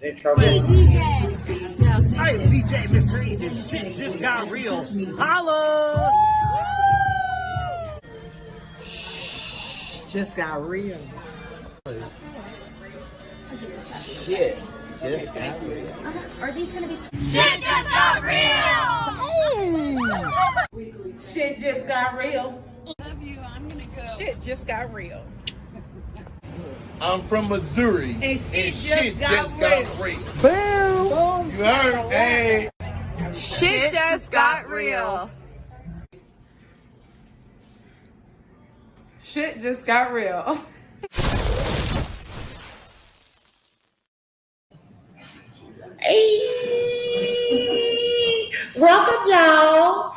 Intro. Hey, DJ Mr. Ethan. Shit just got real. Holla! just got real. Shit just got real. Are these gonna be? Shit just got real! Shit just got real. Love you. I'm gonna go. Shit just got real. I'm from Missouri. And shit just got real. Boom. You heard? Hey. Shit just got real. Shit just got real. Hey, welcome y'all.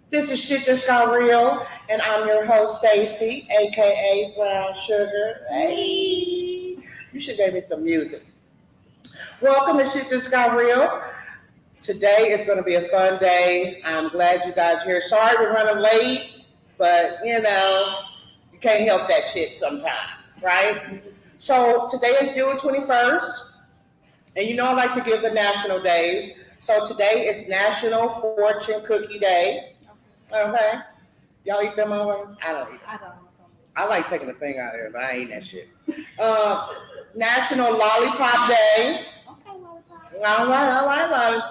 This is Shit Just Got Real, and I'm your host Stacy, aka Brown Sugar. Hey, you should give me some music. Welcome to Shit Just Got Real. Today is going to be a fun day. I'm glad you guys are here. Sorry we're running late, but you can't help that shit sometime, right? So today is June 21st. And I like to give the national days. So today is National Fortune Cookie Day. Okay. Y'all eat them always? I don't eat them. I don't. I like taking the thing out of there, but I ain't eating that shit. National Lollipop Day. Okay, lollipop. I like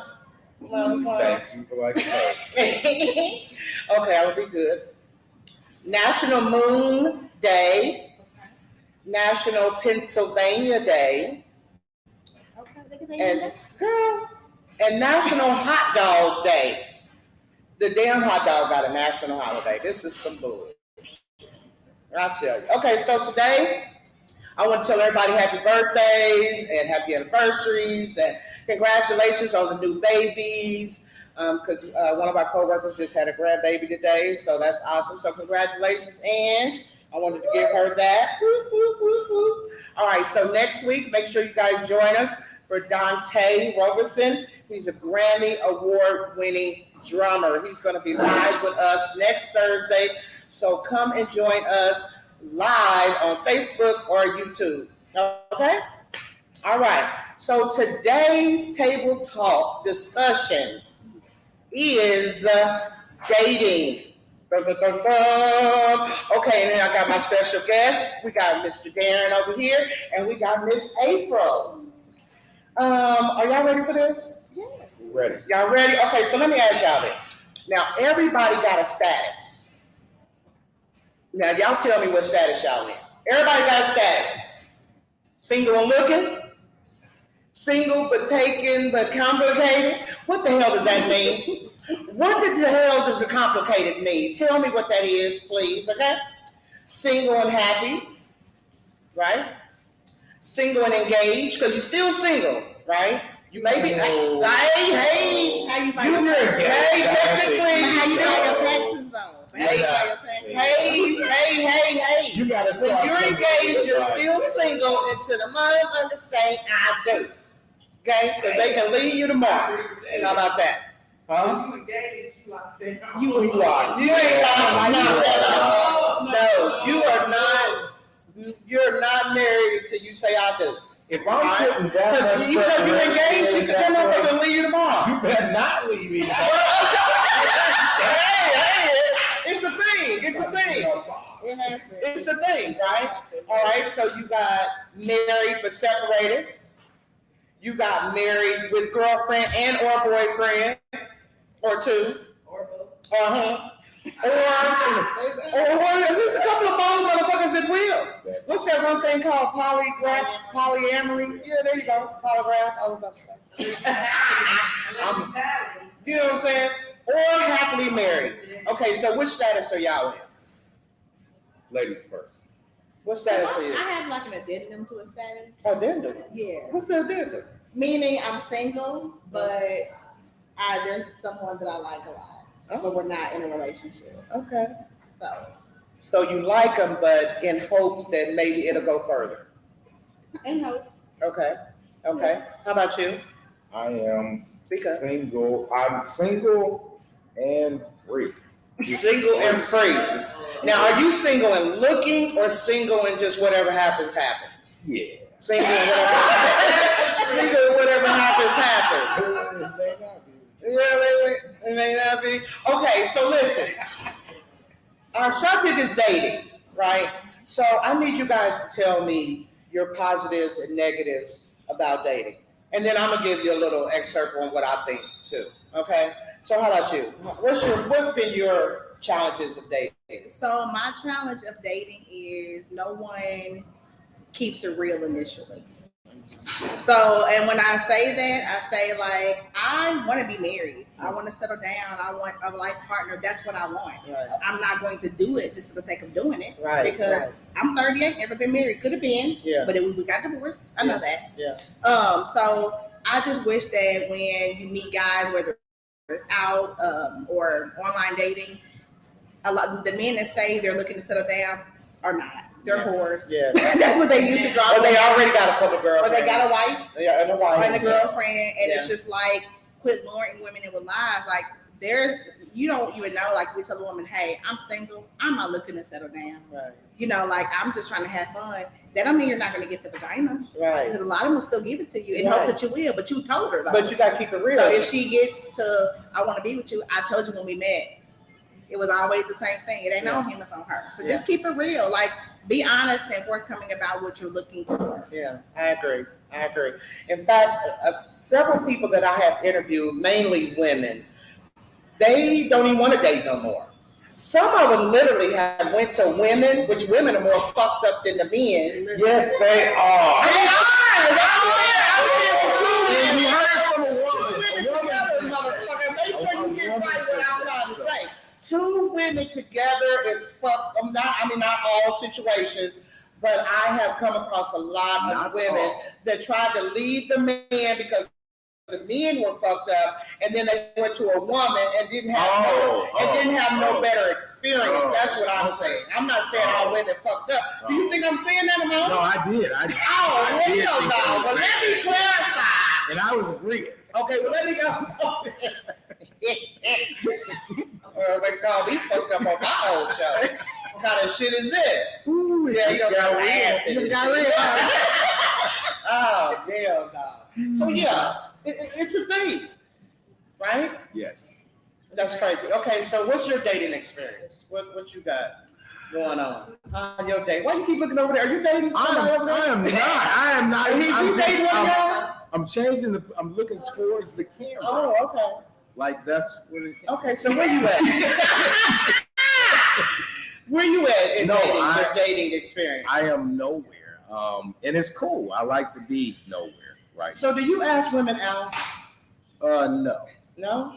lollipop. Thank you for liking us. Okay, I will be good. National Moon Day. National Pennsylvania Day. And National Hot Dog Day. The damn hot dog got a national holiday. This is some bullshit. I'll tell you. Okay, so today I want to tell everybody happy birthdays and happy anniversaries and congratulations on the new babies. Because one of our coworkers just had a grandbaby today, so that's awesome. So congratulations, Ange. I wanted to give her that. Woo, woo, woo, woo. All right, so next week, make sure you guys join us for Dante Roberson. He's a Grammy Award-winning drummer. He's going to be live with us next Thursday. So come and join us live on Facebook or YouTube. Okay? All right. So today's table talk discussion is dating. Okay, and then I got my special guest. We got Mr. Darren over here, and we got Miss April. Are y'all ready for this? Yes. Ready. Y'all ready? Okay, so let me ask y'all this. Now, everybody got a status. Now, y'all tell me what status y'all in. Everybody got a status. Single and looking? Single but taken but complicated? What the hell does that mean? What the hell does a complicated mean? Tell me what that is, please, okay? Single and happy, right? Single and engaged, because you're still single, right? You may be, hey, How you buy you your were taxes? gay technically. How you buy your taxes though? How you buy your taxes? Hey. You gotta When start. you're engaged, you're still single until the motherfucker say, I do. Okay? Because they can leave you tomorrow. How about that? Huh? You ain't locked. No, you are not. You're not married until you say I do. If I'm putting that Because much you know you're engaged, you can come up and leave you tomorrow. you better not leave me. Hey, it's a thing. It's a thing, right? All right, so you got married but separated. You got married with girlfriend and or boyfriend, or two. Or both. Uh-huh. Or there's just a couple of bold motherfuckers that will. What's that one thing called polyamory? Yeah, there you go. Polygraph. I was about to say. You know what I'm saying? Or happily married. Okay, so which status are y'all in? Ladies first. What status are I you? have like an addendum to a status. Addendum. Yeah. What's the addendum? Meaning I'm single, but there's someone that I like a lot. But we're not in a relationship. Okay. So So you like them, but in hopes that maybe it'll go further. in hopes. Okay. How about you? I am Speak up. single. I'm single and free. Single and free. Now, are you single and looking, or single and just whatever happens, happens? Yeah. Single and whatever. Single and Okay, so listen. Our subject is dating, right? So I need you guys to tell me your positives and negatives about dating. And then I'm gonna give you a little excerpt on what I think too. Okay? So how about you? What's been your challenges of dating? So my challenge of dating is no one keeps it real initially. So, and when I say that, I say like, I want to be married. I want to settle down. I want a life partner. That's what I want. Right. I'm not going to do it just for the sake of doing it. Right, Because right. I'm 38, never been married. Could have been. Yeah. But we got divorced. I know that. Yeah. So I just wish that when you meet guys, whether it's out or online dating, a lot the men that say they're looking to settle down are not. They're whores. Yeah. That's what they used to draw. Or they already got a couple girls. Or they got a wife. Yeah, and a wife. And a girlfriend, and Yeah. it's just like quit luring women in with lies. Like you don't even know. Like we tell a woman, "Hey, I'm single. I'm not looking to settle down. Right. You know, like I'm just trying to have fun." That don't mean you're not going to get the vagina, Right. because a lot of them will still give it to you in Right. hopes that you will. But you told her, though. But you gotta keep it real. So if she gets to, I want to be with you. I told you when we met, it was always the same thing. It ain't on him, it's on her. So just keep it real. Like be honest and forthcoming about what you're looking for. Yeah, I agree. In fact, several people that I have interviewed, mainly women, they don't even want to date no more. Some of them literally have went to women, which women are more fucked up than the men. Yes, they are. They are. And you heard from a woman. Women together, motherfucker. Make sure you get right what I'm trying to say. Two women together is fucked. Not all situations, but I have come across a lot of Not women all. that tried to leave the man because the men were fucked up, and then they went to a woman and didn't have no better experience. That's what I'm saying. I'm not saying all women fucked up. Do you think I'm saying that, Amon? No, I did. Oh, I did hell think no. you Well, were let saying me clarify. And I was agreeing. Okay, well, let me go. They call me fucked up on my own show. What kind of shit is this? Ooh, Yeah, you got real. You just got real. Oh, hell no. So, yeah, it's a thing, right? Yes. That's crazy. Okay, so what's your dating experience? What you got going on? Your date? Why you keep looking over there? Are you dating? I am not. Are you dating one of y'all? I'm changing I'm looking towards the camera. Oh, okay. Like that's what it Okay, so where you at? Where you at in your dating experience? I am nowhere. And it's cool. I like to be nowhere, right? So do you ask women out? No. No?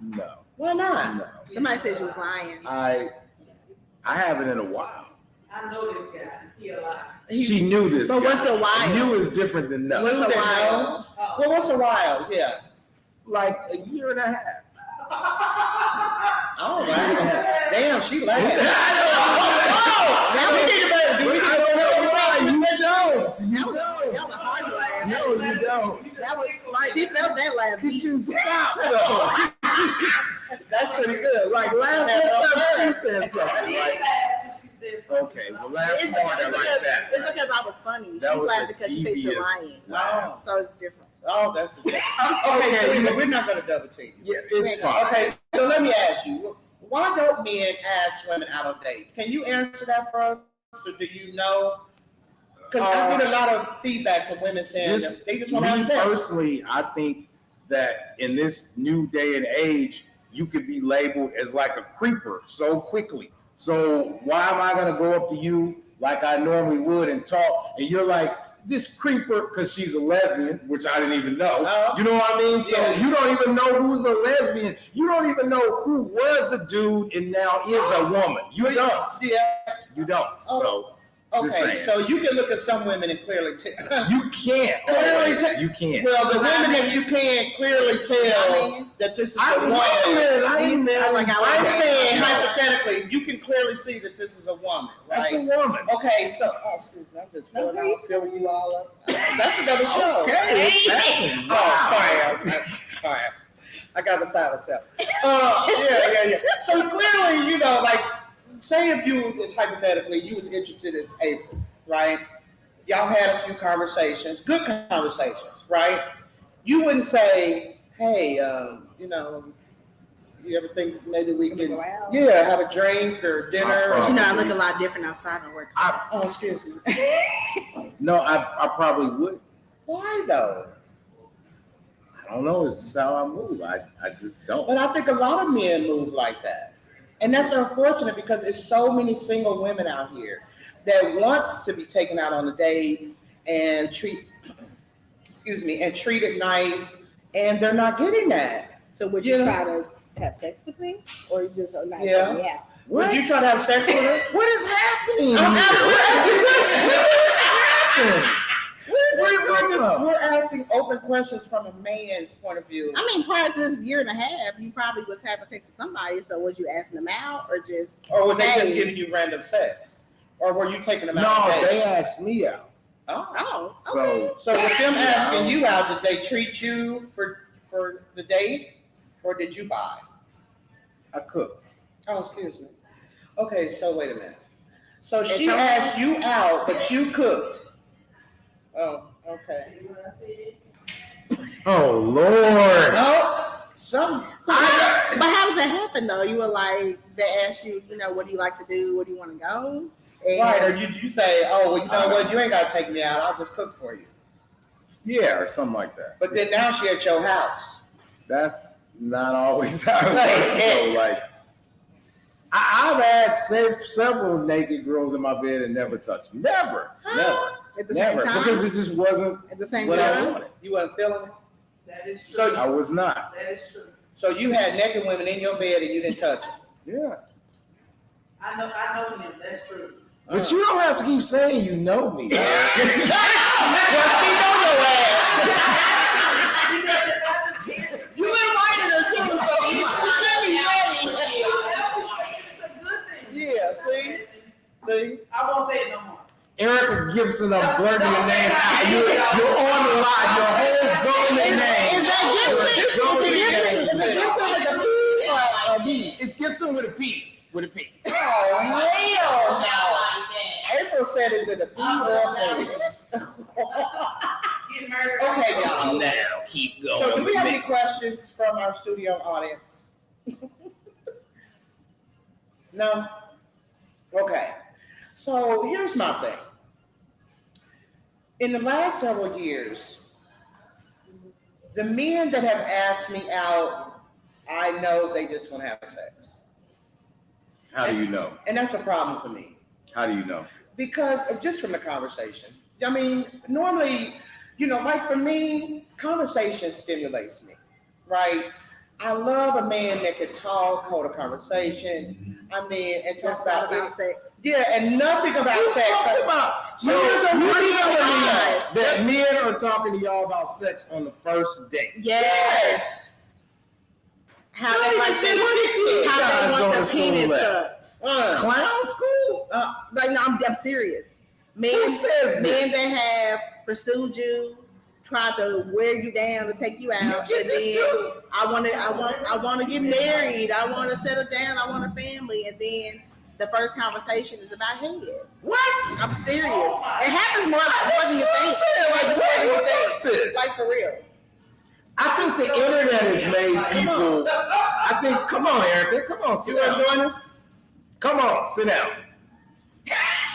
No. Why not? No. Somebody said you was lying. I haven't in a while. I know this guy. He a lot. She knew this. But guy. what's a while? Knew is different than no. What's a What's a while? Well, what's a while? Yeah. Like a year and a half. Oh, wow. Damn, she like it. That We was- need to better. I don't know why. You don't. You don't. that was hard to laugh. No, you don't. That was like she felt that laugh. Could you stop though? That's pretty good. Like last time she said something. He Like, laughed when she said something. okay, well last It's morning like that. It's because I was funny. That She's was laughing a because she thinks you're devious lying. laugh. So it's different. Oh, that's okay. So we're not going to double team. Yeah, it's fine. Okay, so let me ask you, why don't men ask women out on dates? Can you answer that for us, or do you know? Because I get a lot of feedback from women saying that they just want to have me sex. personally, I think that in this new day and age, you could be labeled as like a creeper so quickly. So why am I gonna go up to you like I normally would and talk, and you're like this creeper because she's a lesbian, which I didn't even know. You know what I mean? So Yeah. you don't even know who's a lesbian. You don't even know who was a dude and now is a woman. You don't. Yeah. You don't. So Okay, saying. so you can look at some women and clearly tell. you can't. Clearly always. You can't. Well, the women that you can't clearly tell that this is a woman. I'm saying hypothetically, you can clearly see that this is a woman, That's a right? woman. Okay, so excuse me, I'm just filling you all up. That's another show. Okay, it's happening. Oh, sorry. I got beside myself. Yeah. So clearly, you know, like, say if you was hypothetically, you was interested in April, right? Y'all had a few conversations, good conversations, right? You wouldn't say, hey, you know, You ever think maybe we Can we can, go out? yeah, have a drink or dinner? But you know, I Probably. look a lot different outside of work. Oh, excuse me. No, I probably would. Why though? I don't know. It's just how I move. I just don't. But I think a lot of men move like that. And that's unfortunate because there's so many single women out here that wants to be taken out on a date and treated nice, and they're not getting that. So would you Yeah. try to have sex with me, or you just are not Yeah. taking me out? Would you try to have sex with her? What is happening? I'm here? asking questions. What? We're asking open questions from a man's point of view. I mean, prior to this year and a half, you probably was having sex with somebody. So was you asking them out, or just? Or were they just Hey. giving you random sex? Or were you taking them No, out? on they dates? asked me out. Oh. Oh, okay. So So with them asking you out, did they treat you for the date, or did you buy? I cooked. Oh, excuse me. Okay, so wait a minute. So It's she okay. asked you out, but you cooked. Oh, okay. See what I said? Oh Lord. No, some. So but how did that happen though? You were like, they asked you, you know, what do you like to do? Where do you want to go? And Right, or you say, oh, well, you know what, you ain't got to take me out. I'll just cook for you. Yeah, or something like that. But then now she at your house. That's not always how it works. So like, I've had several naked girls in my bed and never touched them. Never. at the same time, Because it just wasn't at the same what I time. wanted. You wasn't feeling it? That is true. So I was not. That is true. So you had naked women in your bed and you didn't touch them. Yeah. I know him. That's true. But you don't have to keep saying you know me. Well, she know your ass. You invited her too, so you should be ready. It's a good thing. Yeah, see? See? I won't say it no more. Erica Gibson, I'm blurting your name out. You're on the line. Your whole government name. Is that Gibson? Your government Is it name. Gibson with a P or a B? It's Gibson with a P. With a P. Oh, hell no. April said, is it a P or a P? Get murdered. Okay, y'all. Now keep going. So do we with have me. any questions from our studio audience? No? Okay. So here's my thing. In the last several years, the men that have asked me out, I know they just want to have sex. How do you know? And that's a problem for me. How do you know? Because of just from the conversation. I mean, normally, you know, like for me, conversation stimulates me, right? I love a man that can talk, hold a conversation. I mean, and talk That's not about about sex. yeah, and nothing about Who sex. talks about? So Men's are you really telling me surprised. that men are talking to y'all about sex on the first date? Yes. How You they don't like even see their- what these how guys they go want to their school penis at. sucked. Clown school? Like no, I'm serious. Men, Who says men this? that have pursued you, tried to wear you down to take you out. You get and this then too? I want to get married. I want to settle down. I want a family, and then the first conversation is about head. What? I'm serious. It happens more than you think. Like, what is this? Like for real. I think the internet has made people. I think. Come on, Erica. Come on, sit You want to down. join us? Come on, sit down.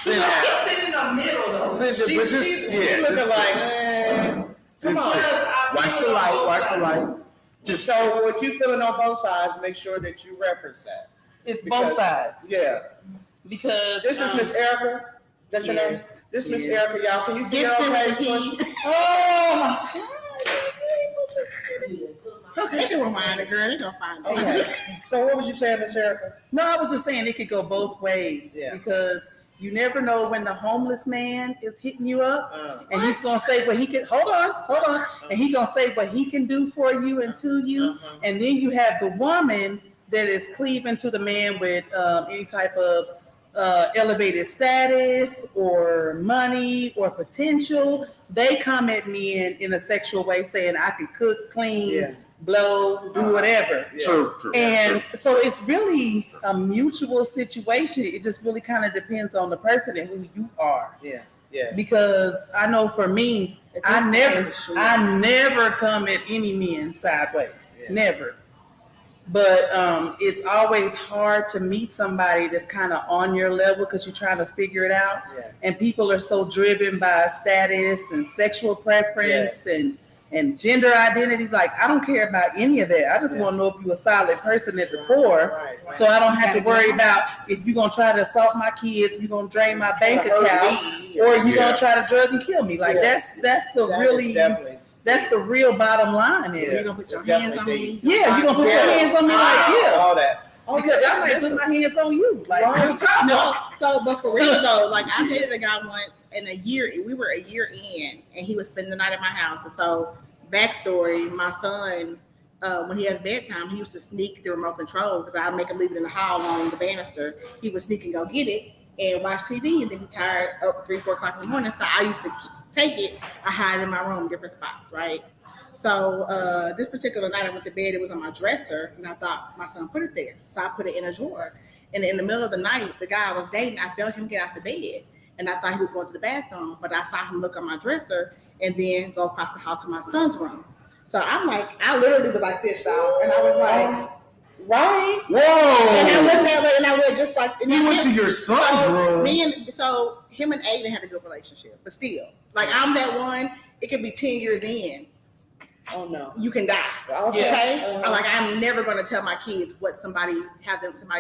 Sit down. Just sit in the middle though. Sit down. She But just looking yeah, like, just sit. Just sit. Watch the light. Watch the light. Just so what you feeling on both sides, make sure that you reference that. It's Because- both sides Yeah. because This is Miss Erica. That's your name? yes, This is Miss yes. Erica, y'all. Can you see her Gibson okay? with a P. Oh, They can remind it, girl. They gonna find it. okay. So what was you saying, Miss Erica? No, I was just saying it could go both ways Yeah. because you never know when the homeless man is hitting you up and he's What? gonna say what he can. Hold on, and he's gonna say what he can do for you and to you, and then you have the woman that is cleaving to the man with any type of elevated status or money or potential. They come at me in a sexual way, saying I can cook, clean, Yeah. blow, do whatever. Yeah. True. And so it's really a mutual situation. It just really kind of depends on the person and who you are. Yeah. Yeah. Because I know for me, If I it's never for sure. I never come at any men sideways. Yeah. Never. But it's always hard to meet somebody that's kind of on your level because you're trying to figure it out. Yeah. And people are so driven by status and sexual preference and gender identity. Like, I don't care about any of that. I just want to know if you're a solid person at the core. Right, right. So I don't have to worry about if you're going to try to assault my kids, if you're going to drain my bank Hurt account, me. or you're Yeah. going to try to drug and kill me. Like, Yeah. that's the That really, is definitely- that's the real bottom line. Yeah. Is. You gonna put your It's hands on definitely me? Yeah, you gonna put your Yes. hands on me like, yeah. All that. Because yeah, I might put my hands on you. Like, Right. No, so but for real though, like I dated a guy once, and we were a year in, and he was spending the night at my house. And so, backstory: my son, when he has bedtime, he used to sneak the remote control because I'd make him leave it in the hall on the banister. He would sneak and go get it and watch TV, and then be tired up 3-4 o'clock in the morning. So I used to take it, I hide it in my room, different spots, right? So this particular night I went to bed, it was on my dresser, and I thought my son put it there. So I put it in a drawer. And in the middle of the night, the guy I was dating, I felt him get out the bed. And I thought he was going to the bathroom, but I saw him look on my dresser and then go across the hall to my son's room. So I'm like, I literally was like this, y'all. And I was like, right? Whoa! And I looked at her and I went just like, and You I went to your son's room. so him and Aiden had a good relationship, but still, like I'm that one, it could be 10 years in. Oh no. You can die. Okay. Okay. Uh-huh. Like I'm never gonna tell my kids what somebody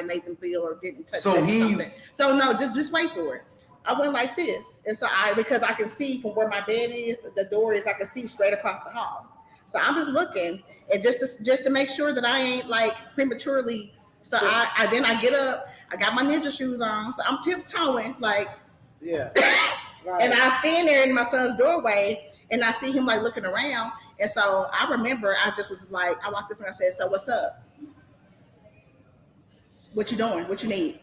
made them feel or didn't touch So them or he- something. So no, just wait for it. I went like this, and so because I can see from where my bed is, the door is, I can see straight across the hall. So I'm just looking, and just to make sure that I ain't like prematurely. So I get up, I got my ninja shoes on, so I'm tiptoeing like, Yeah. Right. and I stand there in my son's doorway, and I see him like looking around. And so I remember I just was like, I walked up and I said, so what's up? What you doing? What you need?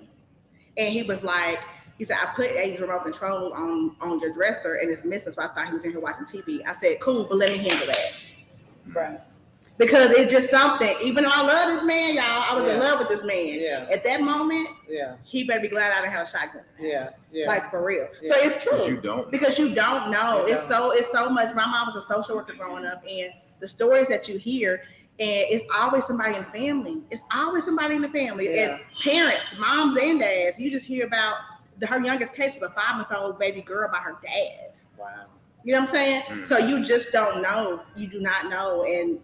And he was like, he said, I put a remote control on your dresser and it's missing. So I thought he was in here watching TV. I said, cool, but let me handle that. right. Because it's just something, even though I love this man, y'all, I was in Yeah. love with this man. Yeah. At that moment, Yeah. he better be glad I didn't have a shotgun. Yeah. Yeah. Like for real. Yeah. So it's true. You don't. Because you don't know. You It's so much. My mom was a social worker growing up, and the stories that you hear, and it's always somebody in the family. It's always somebody in the family. Yeah. And parents, moms and dads, you just hear about her youngest case was a 5-month-old baby girl by her dad. Wow. You know what I'm saying? Mm. So you just don't know. You do not know. And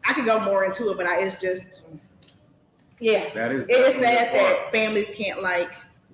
I could go more into it, but it's just, yeah. That is. It is definitely sad a that part. families can't like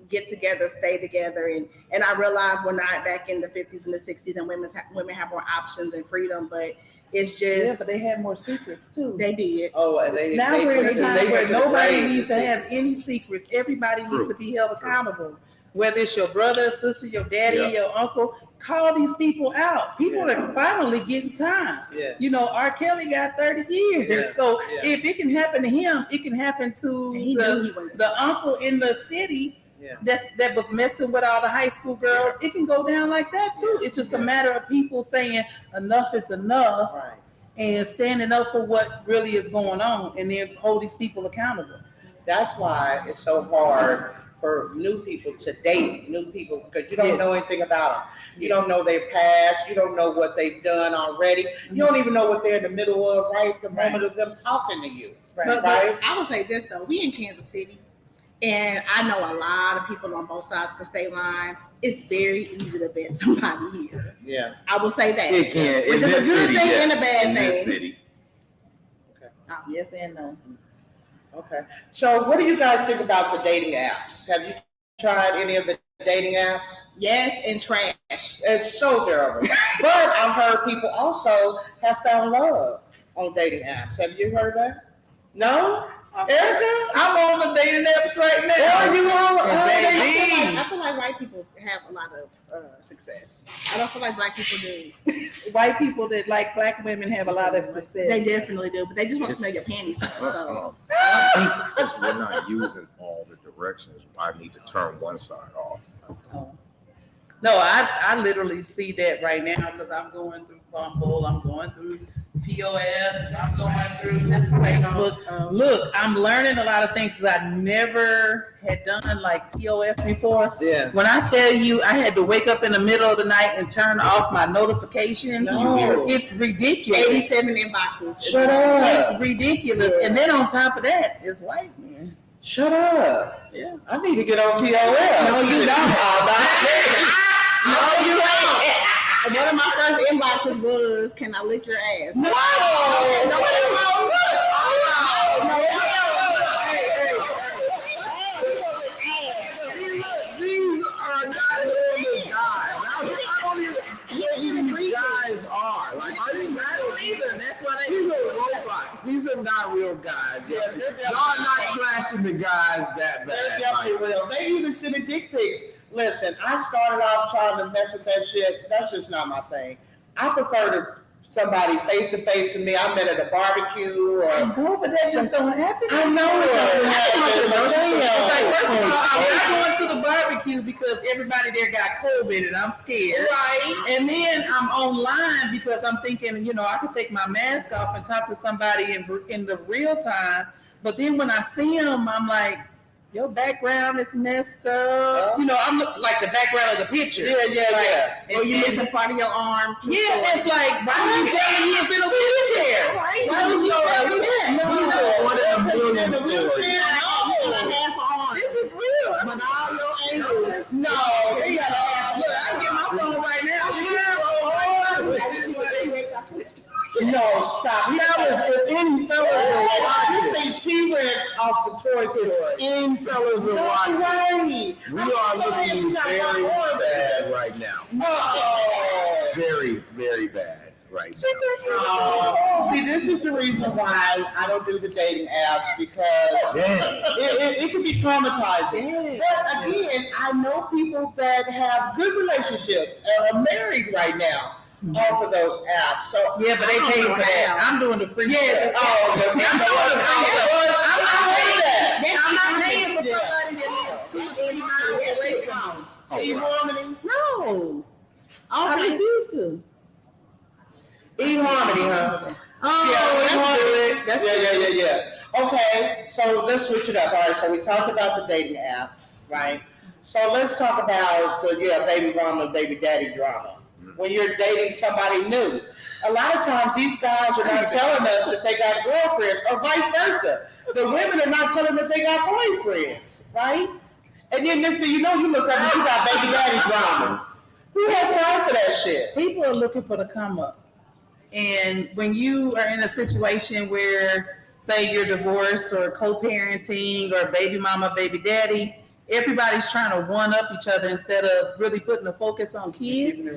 get together, stay together, and I realize we're not back in the 50s and the 60s, and women have more options and freedom, but it's Yeah, just but they had more secrets too. they did. Oh, and they Now they we're in went a to- time they where went to the nobody grave needs to see. have any secrets. Everybody needs True. to be held accountable. Whether it's your brother, sister, your daddy, Yeah. your uncle, call these people out. People are finally getting time. Yeah. You know, R. Kelly got 30 years. Yeah. So Yeah. if it can happen to him, it can happen to He knew he the, wasn't. the uncle in the city Yeah. that was messing with all the high school girls. It can go down like that too. It's just a matter of people saying enough is enough Right. and standing up for what really is going on and then hold these people accountable. That's why it's so hard for new people to date new people because you don't Yes. know anything about them. You don't know their past. You don't know what they've done already. You don't even know what they're in the middle of right at the moment of them talking to you. But Right. I would say this though, we in Kansas City, and I know a lot of people on both sides of the state line. It's very easy to vet somebody here. Yeah. I will say that. It can. Which In is this a good city, thing yes. and a bad In this thing. city. Yes and no. Okay. So what do you guys think about the dating apps? Have you tried any of the dating apps? Yes, and trash. It's so terrible. But I've heard people also have found love on dating apps. Have you heard that? No? Erica? I'm on the dating apps right now. Oh, you on? I feel like white people have a lot of success. I don't feel like black people do. White people that like black women have a lot of success. They definitely do, but they just want to smell your panties. So I think since we're not using all the directions, I need to turn one side off. Oh. No, I literally see that right now because I'm going through Bumble, I'm going through POF, I'm going through Facebook. Look, I'm learning a lot of things that I never had done like POF before. Yeah. When I tell you I had to wake up in the middle of the night and turn off my notifications, No. it's ridiculous. 87 inboxes. Shut up. It's ridiculous. And then on top of that, it's white men. Shut up. Yeah. I need to get on POS. No, you don't. No, you don't. One of my first inboxes was, "Can I lick your ass?" No. These are not normal guys. I don't even know who these guys are. Like, are these real? That's why these are robots. These are not real guys. Y'all not trashing the guys that They're bad. definitely real. They even send me dick pics. Listen, I started off trying to mess with that shit. That's just not my thing. I prefer to somebody face to face with me. I met at a barbecue or. Girl, but that just don't happen. I know it don't happen, but It's like, first of all, damn. I'm not going to the barbecue because everybody there got COVID and I'm scared. Right. And then I'm online because I'm thinking, you know, I could take my mask off and talk to somebody in the real time. But then when I see them, I'm like, your background is messed up. You know, I'm like the background of the picture. Yeah. Or you missing part of your arm. Yeah, it's like, why would you tell me it's in a wheelchair? Why would you tell me that? These are one of the million stories. This is real. But all your angles. No. Look, I can get my phone right now. No, stop. Fellas, if any fellas are You watching, say T-Rex off the Toy Story. any fellas are watching, Right. we are looking very bad right now. Oh. Very, very bad right now. Oh. See, this is the reason why I don't do the dating apps because Damn. it can be traumatizing. But again, I know people that have good relationships and are married right now off of those apps. So Yeah, but they pay for that. I'm doing the free stuff. Oh, okay. I'm doing the free stuff. I'm not paying for Yeah. somebody that lives 2 miles away from us. eHarmony? No. I refuse to. eHarmony, huh? Oh, That's good. Yeah. Okay, so let's switch it up. All right, so we talked about the dating apps, right? So let's talk about the baby mama, baby daddy drama. When you're dating somebody new, a lot of times these guys are not telling us that they got girlfriends, or vice versa. The women are not telling that they got boyfriends, right? And then next thing you know, you look up and you got baby daddy drama. Who has time for that shit? People are looking for the come up. And when you are in a situation where, say, you're divorced or co-parenting or baby mama, baby daddy, everybody's trying to one up each other instead of really putting the focus on kids.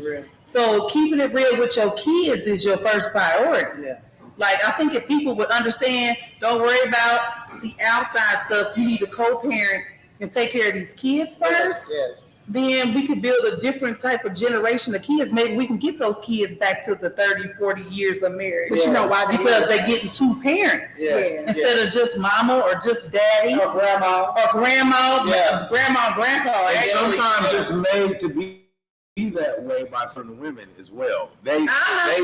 So keeping it real with your kids is your first priority. Yeah. Like, I think if people would understand, don't worry about the outside stuff. You need to co-parent and take care of these kids first. Yes. Then we could build a different type of generation of kids. Maybe we can get those kids back to the 30, 40 years of marriage. But you know why they Because they're getting two parents Yes. instead of just mama or just daddy Or grandma. or grandma, Yeah. grandma, grandpa. And Actually, sometimes it's made to be that way by certain women as well. They not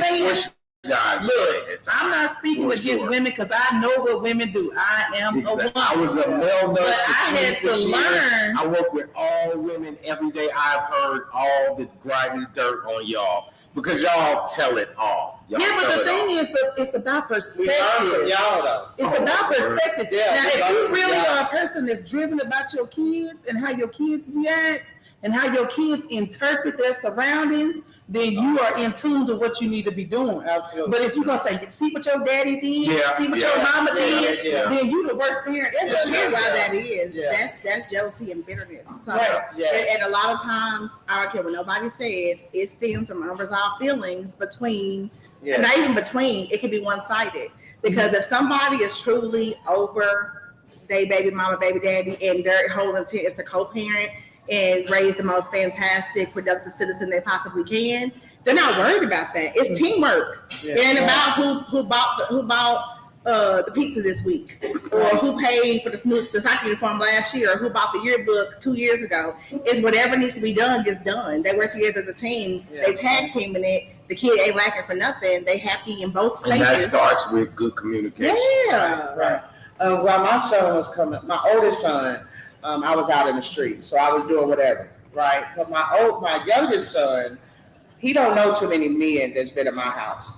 saying- push guys. Look, at times. I'm not speaking For against sure. women because I know what women do. I am a Exactly. woman. I was a male nurse But for I had 26 to years. learn. I work with all women every day. I've heard all the grimy dirt on y'all because y'all tell it all. Y'all Yeah, but tell the it thing all. is that it's about We learn from perspective. y'all though. It's about perspective. Yeah, Now, we if learn you from really y'all. are a person that's driven about your kids and how your kids react and how your kids interpret their surroundings, then you are in tune to what you need to be doing. Absolutely. But if you're gonna say, see what your daddy did, Yeah, see what yeah, your mama yeah, did, yeah. then you the worst parent ever. But here's why that is. Yeah. That's jealousy and bitterness. So, Right, yes. and a lot of times, I don't care what nobody says, it stems from unresolved feelings between, Yeah. not even between, it can be one-sided. Because if somebody is truly over their baby mama, baby daddy, and their whole intent is to co-parent and raise the most fantastic, productive citizen they possibly can, they're not worried about that. It's teamwork. Yeah. It ain't about who bought the pizza this week, or who paid for the soccer uniform last year, or who bought the yearbook 2 years ago. It's whatever needs to be done gets done. They work together as a team. Yeah. They tag teaming it. The kid ain't lacking for nothing. They happy in both spaces. And that starts with good communication. Yeah. Right. While my son was coming, my oldest son, I was out in the streets, so I was doing whatever, right? But my youngest son, he don't know too many men that's been at my house.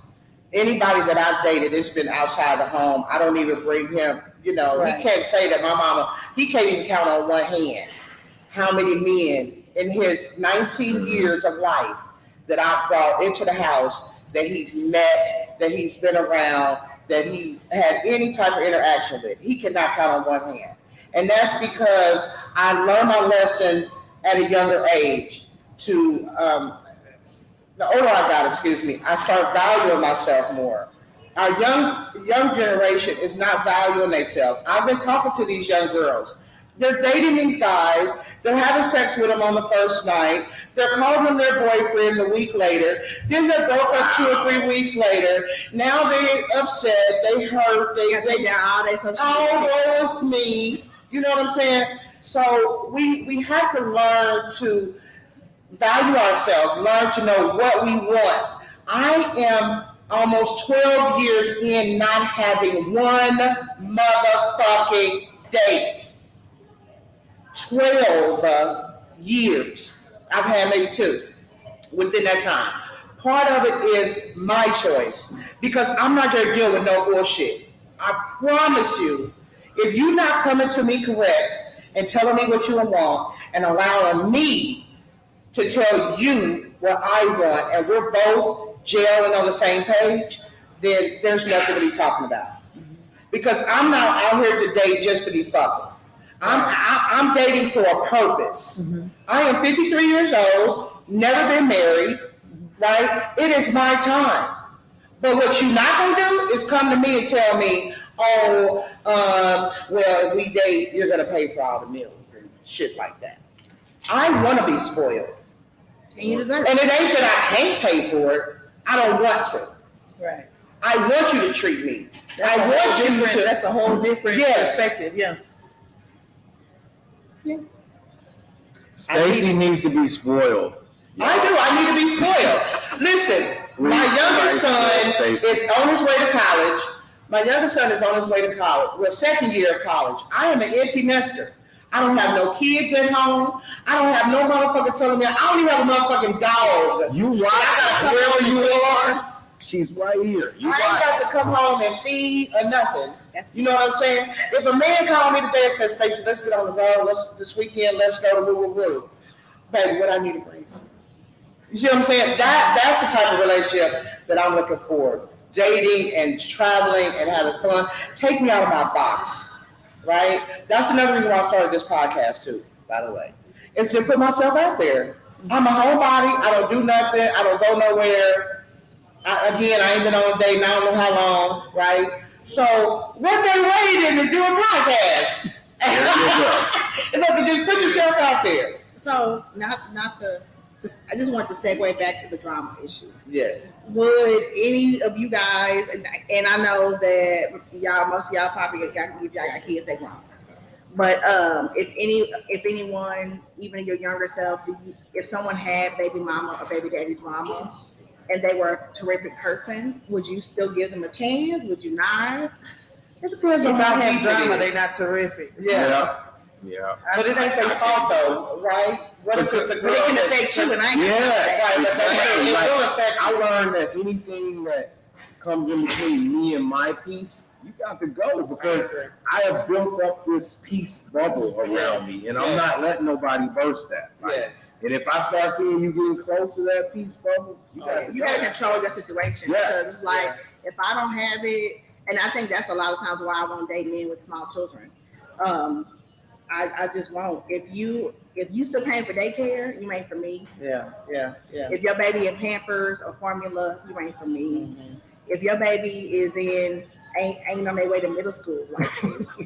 Anybody that I've dated, it's been outside the home. I don't even bring him, Right. He can't say that my mama, he can't even count on one hand how many men in his 19 years of life that I've brought into the house, that he's met, that he's been around, that he's had any type of interaction with. He cannot count on one hand. And that's because I learned my lesson at a younger age to, the older I got, I start valuing myself more. Our young generation is not valuing themselves. I've been talking to these young girls. They're dating these guys. They're having sex with them on the first night. They're calling them their boyfriend the week later. Then they broke up 2 or 3 weeks later. Now they're upset. They hurt. They woe is me. You know what I'm saying? So we have to learn to value ourselves, learn to know what we want. I am almost 12 years in not having one motherfucking date. 12 years. I've had maybe 2 within that time. Part of it is my choice because I'm not going to deal with no bullshit. I promise you, if you're not coming to me correct and telling me what you want and allowing me to tell you what I want, and we're both gelling on the same page, then there's nothing to be talking about. Because I'm not out here to date just to be fucking. I'm dating for a purpose. Mm-hmm. I am 53 years old, never been married, right? It is my time. But what you're not gonna do is come to me and tell me, well, if we date, you're gonna pay for all the meals and shit like that. I want to be spoiled. And you deserve it. And it ain't that I can't pay for it. I don't want to. Right. I want you to treat me. That's a whole different Yes. perspective. Yeah. Stacy needs to be spoiled. I do. I need to be spoiled. Listen, my youngest son is on his way to college. My youngest son is on his way to college. Well, second year of college. I am an empty nester. I don't have no kids at home. I don't have no motherfucker telling me. I don't even have a motherfucking dog. You watch where you are. She's right here. I ain't got to come home and feed or nothing. You know what I'm saying? If a man called me today and said, Stacey, let's get on the road. This weekend, let's go to woo. Baby, what I need to bring. You see what I'm saying? That's the type of relationship that I'm looking for. Dating and traveling and having fun. Take me out of my box, right? That's another reason why I started this podcast too, by the way. It's to put myself out there. I'm a homebody. I don't do nothing. I don't go nowhere. I ain't been on a date and I don't know how long, right? So what they waiting to do a podcast? If I could just put yourself out there. So not to I just want to segue back to the drama issue. Yes. Would any of you guys, and I know that most of y'all probably got kids, they grown. But if anyone, even your younger self, if someone had baby mama or baby daddy drama, and they were a terrific person, would you still give them a chance? Would you not? It depends on If I how have deep drama, it they're is. not terrific. Yeah. But it ain't their fault though, right? What if it's a girl It can that's affect you, and I ain't Yes, Right, but exactly. it Like, will affect I learned that anything that comes in between me and my peace, you got to go because I have built up this peace bubble around me, and I'm not letting nobody burst that. Like, Yes. And if I start seeing you getting close to that peace bubble, you got to you got to control your situation. Yes. Because it's like, if I don't have it, and I think that's a lot of times why I won't date men with small children. I just won't. If you still paying for daycare, you ain't for me. Yeah. If your baby in Pampers or formula, you ain't for me. Mm-hmm. If your baby is ain't on their way to middle school, like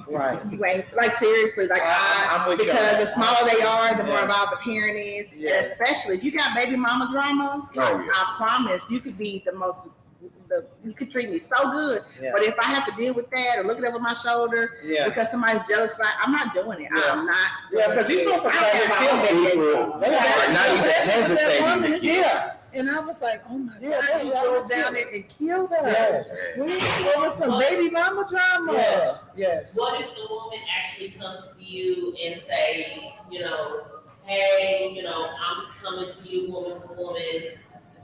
Right. you ain't, like, seriously, like I'm with you on because that. the smaller they are, the more Yeah. involved the parent is, Yeah. and especially if you got baby mama drama, Oh, yeah. I promise you could be the you could treat me so good, Yeah. but if I have to deal with that or looking over my shoulder Yeah. because somebody's jealous, like, I'm not doing it. Yeah. I'm not. Yeah, because these motherfuckers I out here have killing my their people. people. They Yeah, out not here even killing- hesitating to kill. Yeah. And I was like, oh my Yeah, God, he yeah, drove yeah. down there and killed her. Yes. What was some baby mama drama? Yes. Yes. What if the woman actually comes to you and say, hey, I'm just coming to you woman to woman.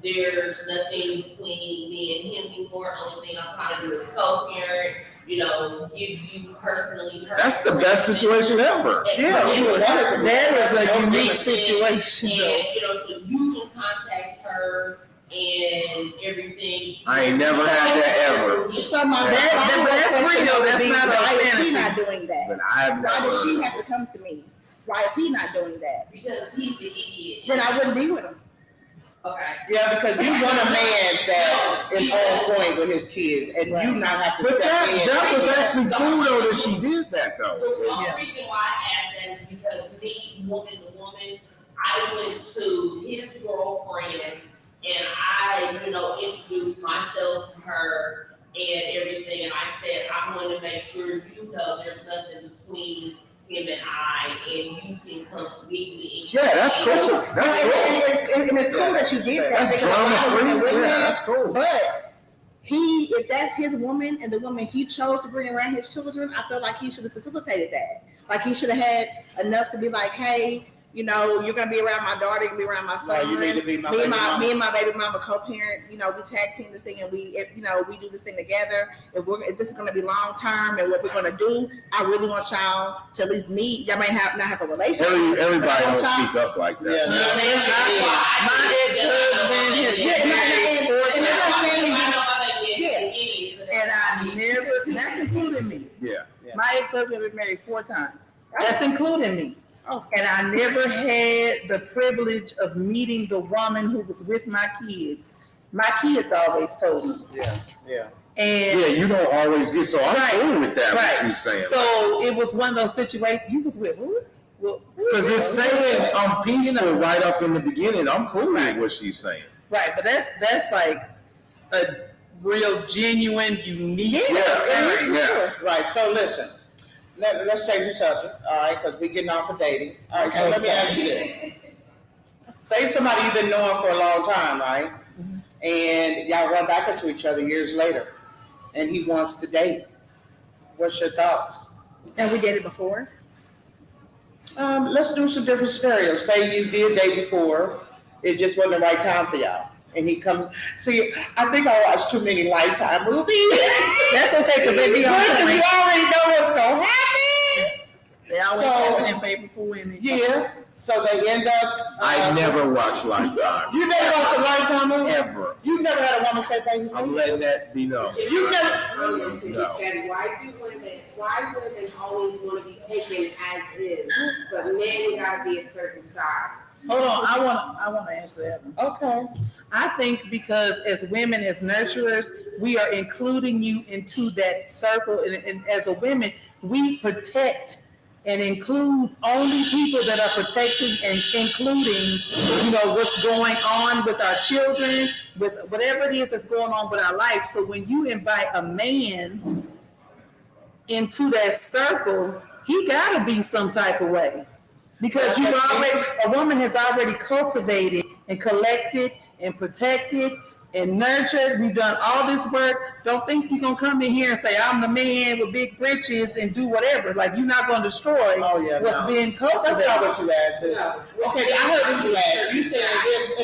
There's nothing between me and him anymore. Only thing I'm trying to do is co-parent, give you personally her. That's the best situation ever. Yeah, That is a Most unique women- situation. And, so you can contact her and everything. I ain't never had that ever. So my That's question real. would That's be, not a why is fantasy. he not doing that? But I've Why never. does she have to come to me? Why is he not doing that? Because he's the idiot. Then I wouldn't be with him. Okay. Yeah, because you want a man that is on point with his kids, and you not have to But step in. that was actually cool though that she did that The though. only reason why I asked that is because me, woman to woman, I went to his girlfriend and I, introduced myself to her and everything. And I said, I'm going to make sure there's nothing between him and I, and you can come to me. Yeah, that's cool. That's cool. And it's cool that you did that. That's because a lot of drama free. women Yeah, that. that's cool. But if that's his woman and the woman he chose to bring around his children, I feel like he should have facilitated that. Like he should have had enough to be like, hey, you're gonna be around my daughter, you're gonna be around my son. you need to be my me baby mama. and my baby mama co-parent. We tag team this thing and we do this thing together. If this is gonna be long term and what we're gonna do, I really want y'all to at least meet. Y'all may not have a relationship. Everybody but I don't want y'all- speak up like that. Yeah, no. My ex-husband has Yeah, been married 4 and that's what I'm saying. times, and I never, that's including me. Yeah. My ex-husband been married 4 times. That's including me. And I never had the privilege of meeting the woman who was with my kids. My kids always told me. Yeah. And Yeah, you don't always get, so I'm Right. cool with that, Right. what you're saying. so it was one of those situations. You was with who? Because it's saying I'm peaceful right up in the beginning. I'm cool with what she's saying. Right, but that's like a real genuine, unique. Right. So listen, let's change the subject. All right, because we're getting off of dating. All right. So let me ask you this: say somebody you've been knowing for a long time, right? And y'all run back into each other years later, and he wants to date. What's your thoughts? And we dated before. Let's do some different scenarios. Say you did date before, it just wasn't the right time for y'all. And he comes, see, I think I watched too many Lifetime movies. That's okay because they be on But you point. already know what's going to happen. They always So- happen in favor for women. Yeah. So they end up. I never watched Lifetime. You never watched a Lifetime movie? Ever. You never had a woman say thank you. I'm letting that be known. You never. No. He said, why women always want to be taken as is, but men gotta be a certain size? Hold on, I want to answer that one. Okay. I think because as women, as nurturers, we are including you into that circle, and as a women, we protect and include only people that are protecting and including, what's going on with our children, with whatever it is that's going on with our life. So when you invite a man into that circle, he gotta be some type of way. Because a woman has already cultivated and collected and protected and nurtured. We've done all this work. Don't think you're gonna come in here and say, I'm the man with big britches and do whatever. Like, you're not gonna destroy what's being cultivated. That's not what you asked. Okay, I heard what you asked. You said if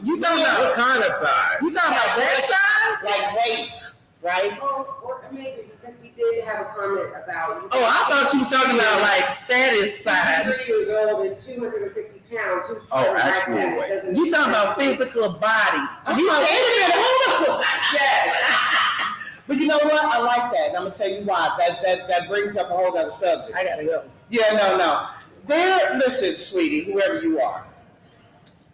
You talking about What kind of size? You talking about that size? like weight, right? Or maybe because he did have a comment about. Oh, I thought you was talking about like status size. 3 years old and 250 pounds. Who's Oh, trying to actual like that? weight. Doesn't You make talking about sense. physical body. Hold on. Yes. But you know what? I like that. And I'm gonna tell you why. That brings up a whole other subject. I gotta go. Yeah, no. Listen, sweetie, whoever you are.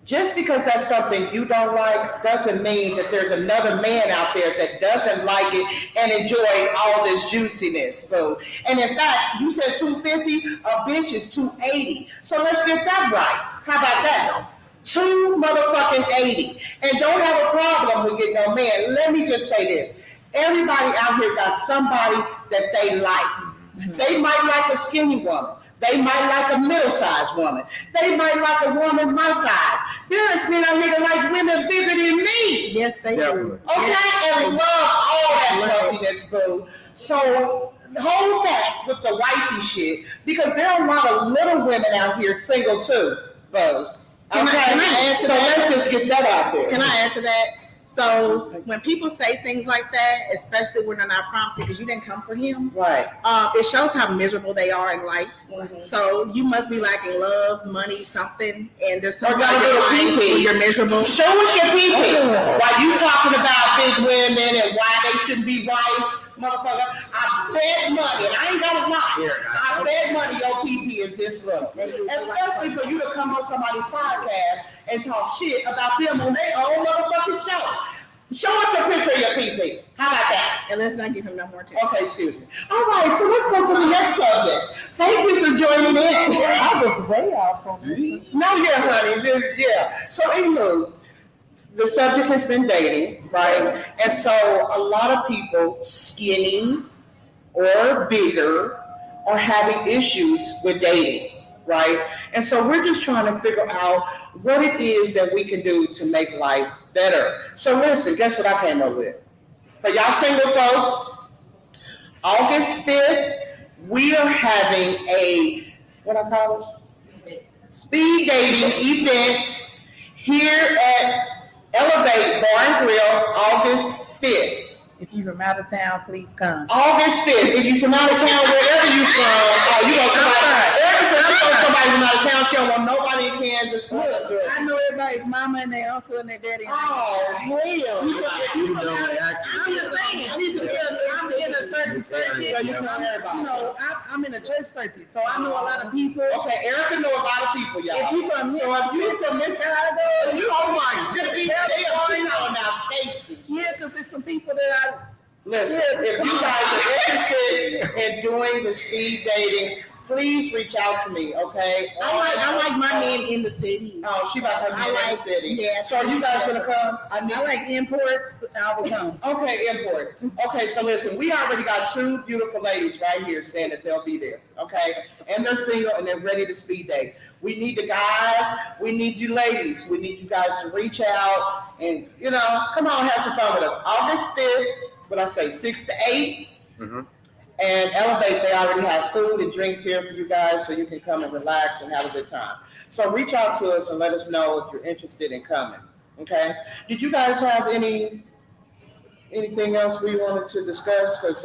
Just because that's something you don't like doesn't mean that there's another man out there that doesn't like it and enjoy all this juiciness, boo. And in fact, you said 250, a bitch is 280. So let's get that right. How about that? 280 and don't have a problem with getting no man. Let me just say this. Everybody out here got somebody that they like. They might like a skinny woman. They might like a middle-sized woman. They might like a woman my size. There's men out here that like women bigger than me. Yes, they do. Okay, and love all that fluffiness, boo. So hold back with the wifey shit because there are a lot of little women out here single too, boo. Can I add to so that? let's just get that out there. Can I add to that? So when people say things like that, especially when they're not prompted because you didn't come for him, Right. it shows how miserable they are in life. Mhm. So you must be lacking love, money, something, and there's Or something got a little pee-pee. where you're miserable. Show us your pee-pee. While you talking about big women and why they shouldn't be wife, motherfucker, I bet money, and I ain't got a lot. I bet money your pee-pee is this little. Especially for you to come on somebody's podcast and talk shit about them on their own motherfucking show. Show us a picture of your pee-pee. How about that? And let's not give him no more time. Okay, excuse me. All right, so let's go to the next subject. Thank you for joining in. I was way off on No, yeah, honey. Yeah. So, anywho, the subject has been dating, right? And so a lot of people skinny or bigger are having issues with dating, right? And so we're just trying to figure out what it is that we can do to make life better. So listen, guess what I came up with? For y'all single folks, August 5th, we are having a, what I call it? Speed dating event here at Elevate Bar and Grill, August 5th. If you're from out of town, please come. August 5th. If you're from out of town, wherever you're from, you know somebody from out of town, she don't want nobody in Kansas. I know everybody's mama and their uncle and their daddy. Oh, hell. You know, I'm just saying, I'm in a certain circuit. I'm in a church circuit, so I know a lot of people. Okay, Erica know a lot of people, y'all. If you from so if you from Mississippi, you oh my shit, they are now Stacy. Yeah, because there's some people that I Listen, if you guys are interested in doing the speed dating, please reach out to me, okay? I like my men in the city. Oh, she about her men in the city. Yeah. So are you guys gonna come? I like imports. I will come. Okay, imports. Okay, so listen, we already got two beautiful ladies right here saying that they'll be there, okay? And they're single and they're ready to speed date. We need the guys, we need you ladies, we need you guys to reach out and, you know, come on, have some fun with us. August 5th, what I say, 6 to 8. Mhm. And Elevate, they already have food and drinks here for you guys so you can come and relax and have a good time. So reach out to us and let us know if you're interested in coming, okay? Did you guys have anything else we wanted to discuss? Because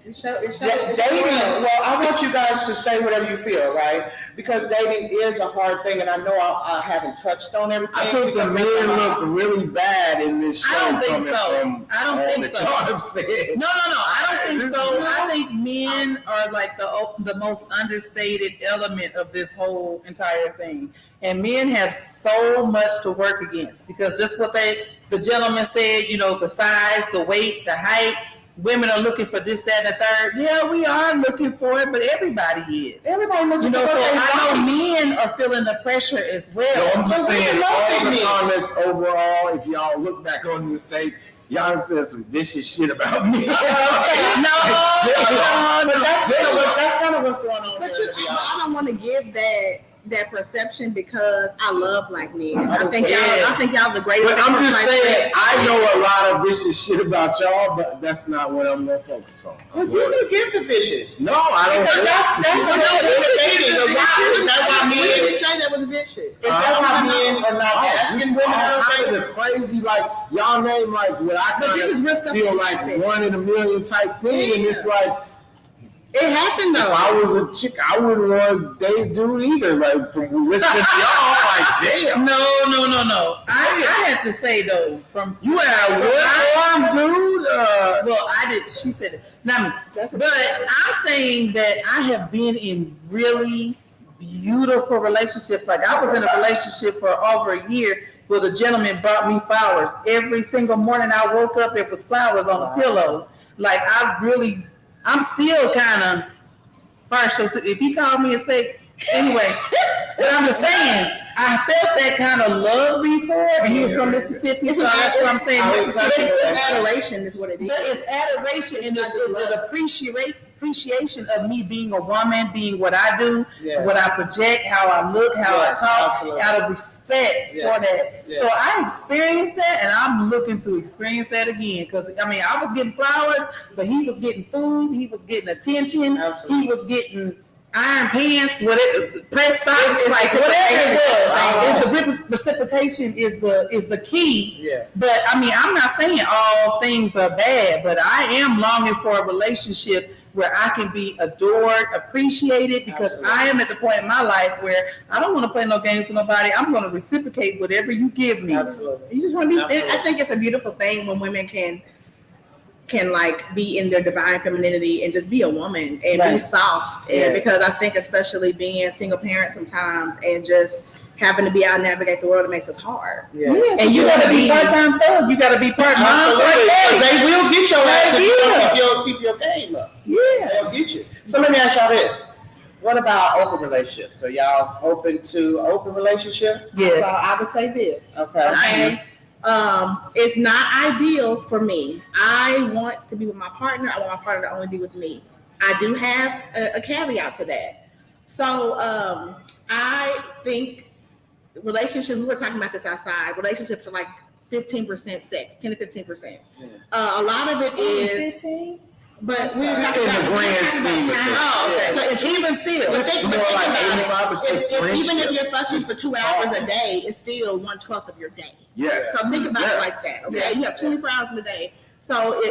dating, well, I want you guys to say whatever you feel, right? Because dating is a hard thing, and I know I haven't touched on everything. I think the men look really bad in this show. I don't think coming so. from I don't all think that so. y'all have said. No, I don't think This so. is- I think men are like the most understated element of this whole entire thing. And men have so much to work against because just what the gentleman said, you know, the size, the weight, the height, women are looking for this, that, and the third. Yeah, we are looking for it, but everybody is. Everybody looking You know, for so what they I know want. men are feeling the pressure as well. No, I'm just But we saying, love all the men. comments overall, if y'all look back on this tape, y'all said some vicious shit about me. But that's kind of what's going on. But here, you, to be honest. I don't want to give that perception because I love black men. I think Yeah. y'all the greatest. But I'm just like saying, that. I know a lot of vicious shit about y'all, but that's not what I'm gonna focus on. Well, you can get the vicious. No, I don't. Because that's the way dating. Is that why We men? didn't say that was vicious. Is that why men are not asking women out of kind date? of crazy, like y'all name like what I But this is real kind stuff of feel that like happened. 1 in a million type thing, and it's like It happened if though. I was a chick, I wouldn't want to date dude either. Like from listening to y'all, like damn, No. I have to say though, from you had one arm, dude. well, I did. She said it, not me. But I'm saying that I have been in really beautiful relationships. Like I was in a relationship for over a year where the gentleman brought me flowers every single morning. I woke up, it was flowers on the pillow. Like I'm still kind of partial to. If he called me and say, Anyway, but I'm just saying, I felt that kind of love before, and he was from Mississippi, so that's what I'm saying. It's adoration is what it is. It's adoration and it's appreciation of me being a woman, being what I do, what I project, how I look, how I talk, absolutely. out of respect for that. Yeah. So I experienced that, and I'm looking to experience that again. Because I mean, I was getting flowers, but he was getting food, he was getting attention, Absolutely. he was getting iron pants, whatever, press socks, like whatever it was. The reciprocation is the key. Yeah. But I mean, I'm not saying all things are bad, but I am longing for a relationship where I can be adored, appreciated, because Absolutely. I am at the point in my life where I don't want to play no games with nobody. I'm going to reciprocate whatever you give me. Absolutely. You just want to be. Absolutely. I think it's a beautiful thing when women can like be in their divine femininity and just be a woman and be Right. soft. And Yes. because I think especially being a single parent sometimes and just having to be out and navigate the world, it makes us hard. Yeah. And you got to be part-time thug. You got to be part-time. Absolutely. Because they will get your ass if you Yeah. don't keep your game up. Yeah. They'll get you. So let me ask y'all this. What about open relationships? Are y'all open to open relationship? Yes. So I would say this. Okay. It's not ideal for me. I want to be with my partner. I want my partner to only be with me. I do have a caveat to that. So I think relationships, we were talking about this outside, relationships are like 15% sex, 10 to 15%. A lot of it is, but we're talking In the about grand scheme of things. time. So it's even still, but think More like about 85% it. Even if friendship. you're fucking for 2 hours a day, it's still 1/12 of your day. Yes. So think about it like Yes. that. Okay, you have 24 hours in a day. So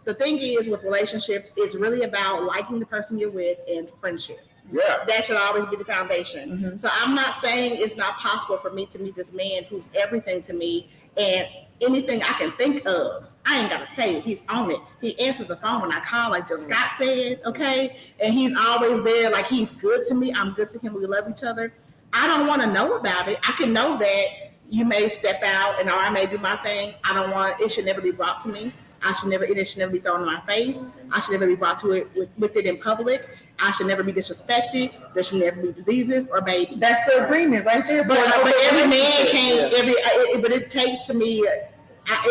the thing is with relationships, it's really about liking the person you're with and friendship. Yeah. That should always be the foundation. So I'm not saying it's not possible for me to meet this man who's everything to me, and anything I can think of, I ain't gotta say it. He's on it. He answers the phone when I call, like Jill Scott said, okay? And he's always there, like he's good to me. I'm good to him. We love each other. I don't want to know about it. I can know that you may step out and or I may do my thing. I don't want it should never be brought to me. It should never be thrown in my face. I should never be brought to it with it in public. I should never be disrespected. There should never be diseases or babies. That's the agreement right there. But every man can't. But it takes to me.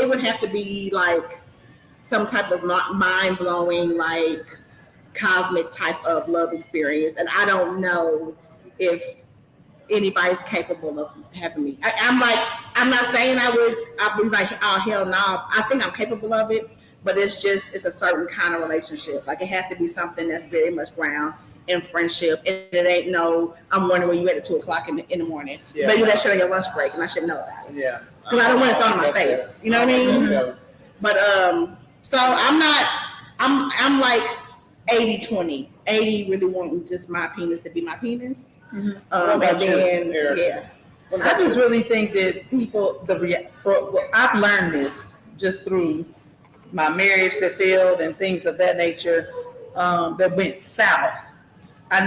It would have to be like some type of mind blowing, like cosmic type of love experience, and I don't know if anybody's capable of having me. I'm not saying I'll be like, oh hell no. I think I'm capable of it, but it's a certain kind of relationship. Like it has to be something that's very much ground in friendship, and it ain't no, I'm wondering where you at 2:00 in the morning. Yeah. Maybe that shit on your lunch break, and I should know about it. Yeah. Because I don't want it thrown in my face. You know what I mean? But so I'm like 80-20. 80 really wanting just my penis to be my penis. What And about you, then Eric? I just really think that people, I've learned this just through my marriage that failed and things of that nature that went south. I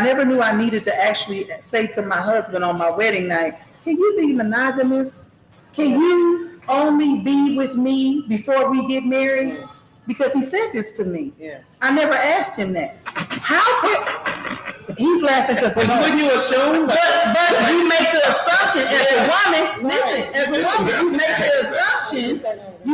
never knew I needed to actually say to my husband on my wedding night, can you be monogamous? Can you only be with me before we get married? Because he said this to me. Yeah. I never asked him that. How could he's laughing because Wouldn't you assume? but you make the assumption as a woman, listen, as a woman, you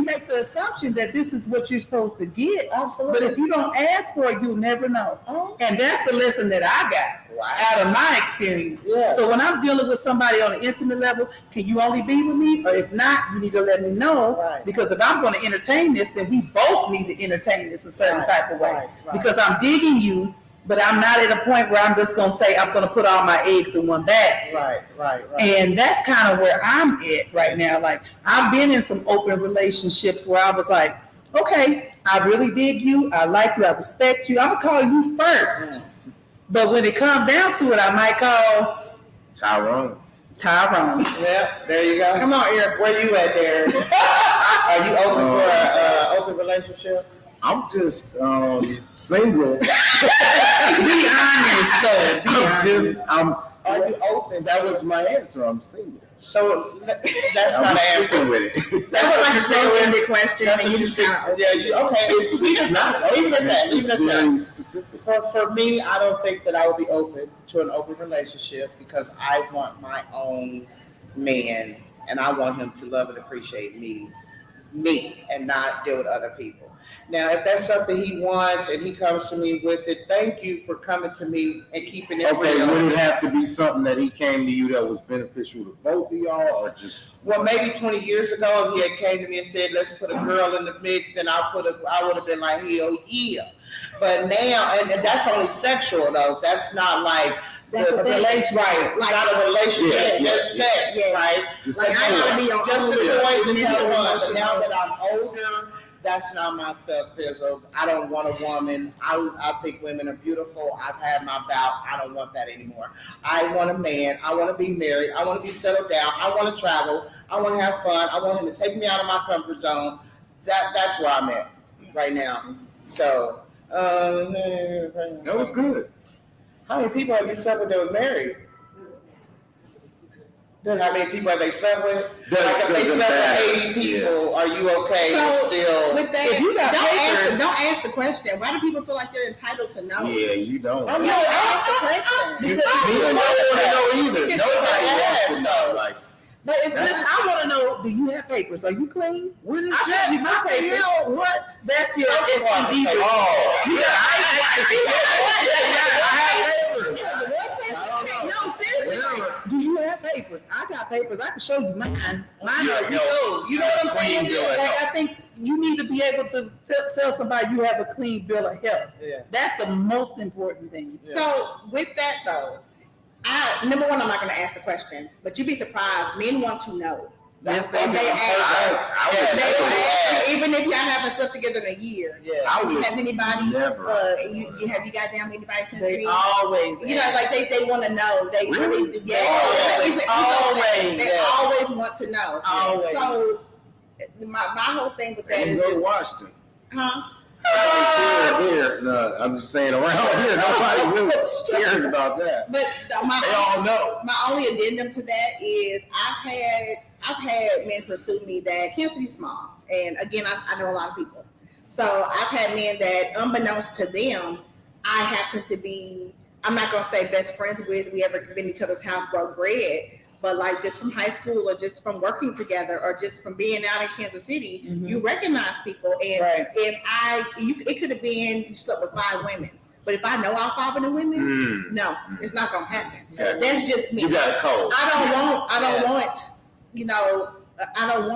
make the assumption that this is what you're supposed to get. Absolutely. But if you don't ask for it, you'll never know. And that's the lesson that I got out of my experience. Yeah. So when I'm dealing with somebody on an intimate level, can you only be with me? Or if not, you need to let me know. Right. Because if I'm going to entertain this, then we both need to entertain this a certain type of way. Right. Because I'm digging you, but I'm not at a point where I'm just going to say I'm going to put all my eggs in one basket. Right. And that's kind of where I'm at right now. Like, I've been in some open relationships where I was like, okay, I really dig you. I like you. I respect you. I'm going to call you first. But when it comes down to it, I might call Tyrone. Yeah, there you go. Come on, Eric. Where you at, there? Are you open for an open relationship? I'm just single. Be honest, though. I'm Are you open? That was my answer. I'm single. So that's I'm not an sticking answer. with it. That's what you said. Close-ended question. That's and what you just said. kinda Yeah, you, okay. It's not. Even at that. It's Even at that. very specific. For me, I don't think that I would be open to an open relationship because I want my own man and I want him to love and appreciate me, and not deal with other people. Now, if that's something he wants and he comes to me with it, thank you for coming to me and keeping it Okay, real. would it have to be something that he came to you that was beneficial to both of y'all, or just? Well, maybe 20 years ago, if he had came to me and said, let's put a girl in the mix, then I would have been like, hell yeah. But now, and that's only sexual though. That's not like That's a relationship, right? Like- Not a relationship, Yeah, just yeah, sex, yeah. right? Just Like, I gotta be on Just a all of toy, it. just have fun. But Yeah. now that I'm older, that's not my fizzle. I don't want a woman. I think women are beautiful. I've had my bout. I don't want that anymore. I want a man. I want to be married. I want to be settled down. I want to travel. I want to have fun. I want him to take me out of my comfort zone. That's where I'm at right now. So, That was good. how many people have you slept with that were married? How many people have they slept with? Like if they Doesn't slept matter. with 80 people, are you okay with So, still? with that, If you got papers- don't ask the question. Why do people feel like they're entitled to know? Yeah, you don't. I'm No, not ask the question. Me, I don't want to know either. Because Nobody you wants ask, to know. Like, But it's just, I want to know, do you have papers? Are you clean? what is I showed you my papers. What? That's your Don't STD. call me. oh, You got I have papers. No, seriously. Do you have papers? I got papers. I can show you mine. Mine Yeah, are no, those. You know what I'm saying? clean bill of Like, health. I think you need to be able to tell somebody you have a clean bill of health. Yeah. That's the most important thing. So with that though, number one, I'm not going to ask the question, but you'd be surprised. Men want to know. Yes, They ask. I would They will ask ask. you, even if y'all haven't slept together in a year. Yeah. I would Has anybody? never. You have you got down with anybody since They then? always. You know, like they want to know. They Really? yeah. Always. They Yes. always want to know. Always. So my whole thing with that They is go to just, Washington. huh? Here, no, I'm just saying around here, nobody really cares about that. But They all know. my only addendum to that is I've had men pursue me that Kansas City small, and again I know a lot of people. So I've had men that, unbeknownst to them, I happen to be, I'm not gonna say best friends with. We ever been to each other's house, broke bread, but like just from high school or just from working together or just from being out in Kansas City, you recognize people. And Right. if it could have been you slept with 5 women. But if I know all 5 of the women, no, it's not gonna happen. Okay. That's just me. You got a code. I don't want, you know, I don't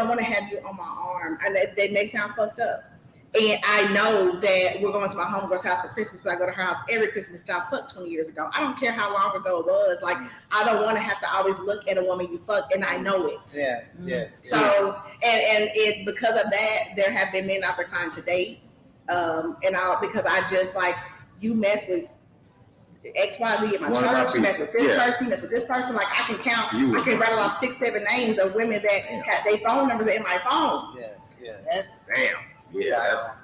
want to have you on my arm. And that may sound fucked up. And I know that we're going to my homegirl's house for Christmas because I go to her house every Christmas. I fucked 20 years ago. I don't care how long ago it was. Like, I don't want to have to always look at a woman you fucked, and I know it. Yeah, yes. So, and it, because of that, there have been men I've declined to date. Because I just like, you mess with XYZ in my One of my church, you mess with this people. person, you mess with this person. Like, I can count, You I can rattle off 6, 7 names of women that have their phone numbers in my phone. Yes, yes. That's, Damn. Yeah, that's.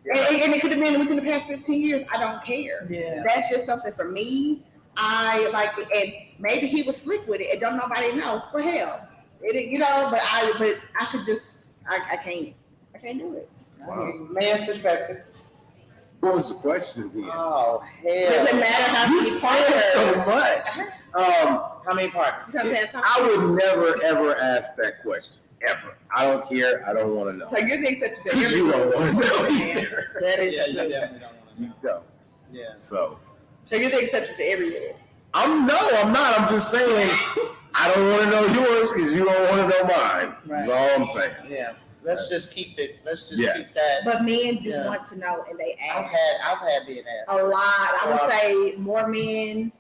And it could have been within the past 15 years. I don't care. yeah. That's just something for me. I like, and maybe he was slick with it and don't nobody know. For hell, but I should just, I can't do it. Wow. Man's perspective. What was the question again? Oh, hell. Does it matter how You many said so partners? much. How many partners? You know what I'm saying? I would never ever ask that question ever. I don't care. I don't want to know. So you're the exception to Because you everyone. don't want to know either. That is Yeah, you true. definitely don't want to You know. don't. Yeah. So So you're the exception to everyone. I'm not. I'm just saying I don't want to know yours because you don't want to know mine. That's all I'm saying. Yeah. Let's just keep it. Let's just Yes. keep that. But men do Yeah. want to know, and they I've ask had being asked. a lot. I would Wow. say more men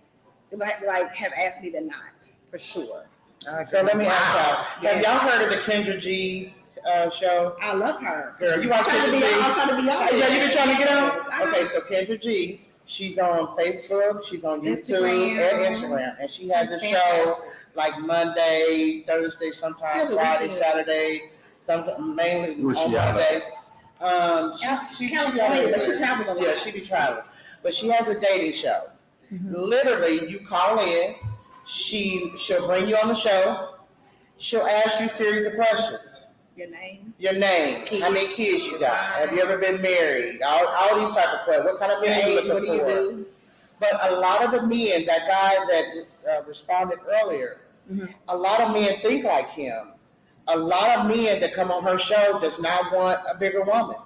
like have asked me than not, for sure. So let me ask y'all. Have Yes. y'all heard of the Kendra G show? I love her. Girl, you watch I'm trying to Kendra be G? on. I'm trying to be on. Yeah, you been trying to get Yes, I on? Okay, know. so Kendra G, she's on Facebook, she's on YouTube Instagram. and Instagram, and she has a She's show fantastic. like Monday, Thursday, She sometimes has a Friday, weekend. Saturday, mainly Where's on she out of? Monday. California, but she travels a lot. Yeah, she be traveling, but she has a dating show. Mm-hmm. Literally, you call in, She'll bring you on the show. She'll ask you a series of questions. Your name. How many kids you got? Have you ever been married? All these type of questions. What kind of man you Age, what looking do you for? do? But a lot of the men, that guy that responded earlier, a lot of men think like him. A lot of men that come on her show does not want a bigger woman.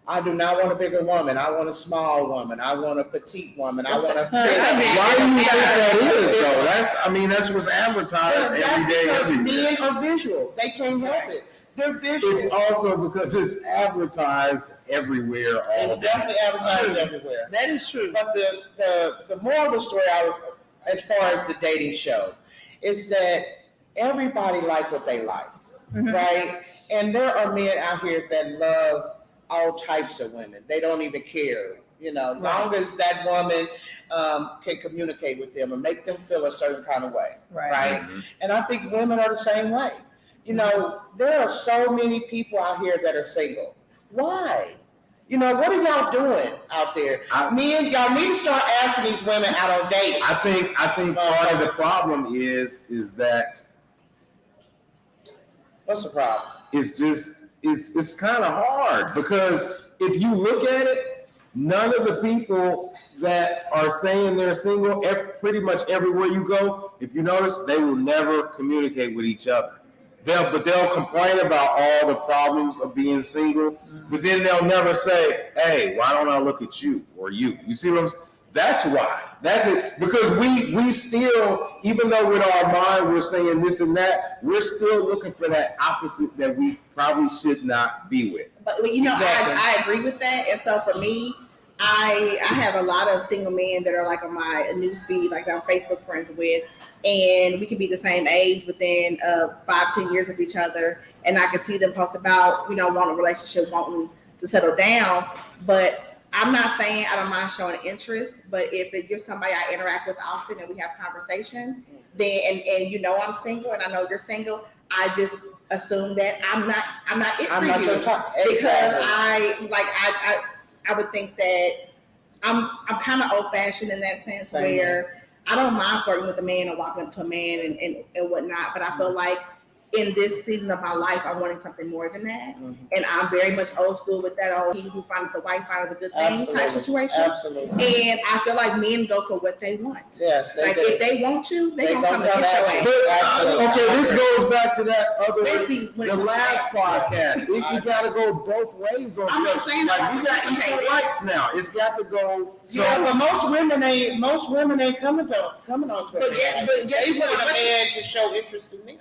I do not want a bigger woman. I want a small woman. I want a petite woman. I want a Why do you think that is, though? That's what's advertised That's every day, because everywhere. men are visual. They can't help it. They're visual. It's also because it's advertised everywhere all It's day. definitely advertised everywhere. That is true. But the moral of the story, as far as the dating show, is that everybody like what they like, right? And there are men out here that love all types of women. They don't even care, long as that woman can communicate with them and make them feel a certain kind of way, right? And I think women are the same way. There are so many people out here that are single. Why? What are y'all doing out there? Men, y'all need to start asking these women out on dates. I think part of the problem is that What's the problem? it's kind of hard, because if you look at it, none of the people that are saying they're single, pretty much everywhere you go, if you notice, they will never communicate with each other. They'll complain about all the problems of being single, but then they'll never say, "Hey, why don't I look at you or you?" You see what I'm saying? That's why. That's it. Because we still, even though with our mind we're saying this and that, we're still looking for that opposite that we probably should not be with. But I agree with that. And so for me, I have a lot of single men that are like on my newsfeed, like I'm Facebook friends with, and we can be the same age within 5-10 years of each other, and I can see them post about wanting a relationship, wanting to settle down. But I'm not saying I don't mind showing interest, but if you're somebody I interact with often and we have conversation, then and I'm single and I know you're single, I just assume that I'm not it I'm for not you, your type. because Exactly. I would think that I'm kind of old fashioned in that sense, Same where I don't mind flirting with a man or walking up to a man and whatnot, but I feel like in this season of my life, I'm wanting something more than that. And I'm very much old school with that he who findeth the wife findeth the good thing type situation. Absolutely. And I feel like men go for what they want. Yes, they do. If they want you, they gonna come and gonna get your come ass. Absolutely. Okay, this goes back to that Especially when the it comes last to podcast. You got to go both ways on I'm this. not saying Like, that. you got equal rights now. It's got to go. So, Yeah, but most women ain't coming on Twitter. They want a man to show interest in them.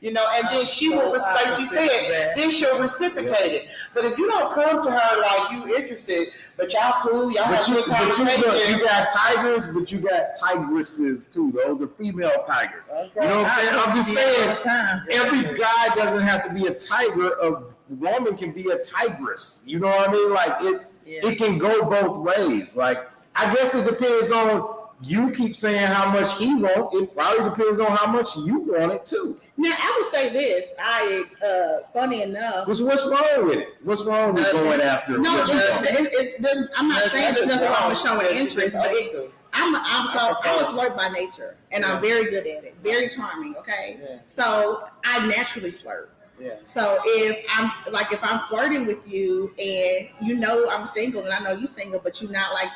And then she will, like she said, then she'll reciprocate it. But if you don't come to her like you interested, but y'all cool, y'all have good conversation. you got tigers, but you got tigresses too. Those are female tigers. You know what I'm saying? I'm just saying, every guy doesn't have to be a tiger. A woman can be a tigress. You know what I mean? Like it can go both ways. Like, I guess it depends on. You keep saying how much he wants. It probably depends on how much you want it too. Now I would say this. Funny enough. What's wrong with it? What's wrong with going after? No, what you want? I'm not saying there's nothing wrong with showing interest, but I'm a flirt by nature, and I'm very good at it, very charming. Okay, so I naturally flirt. Yeah. So if I'm flirting with you, and I'm single, and I know you're single, but you're not like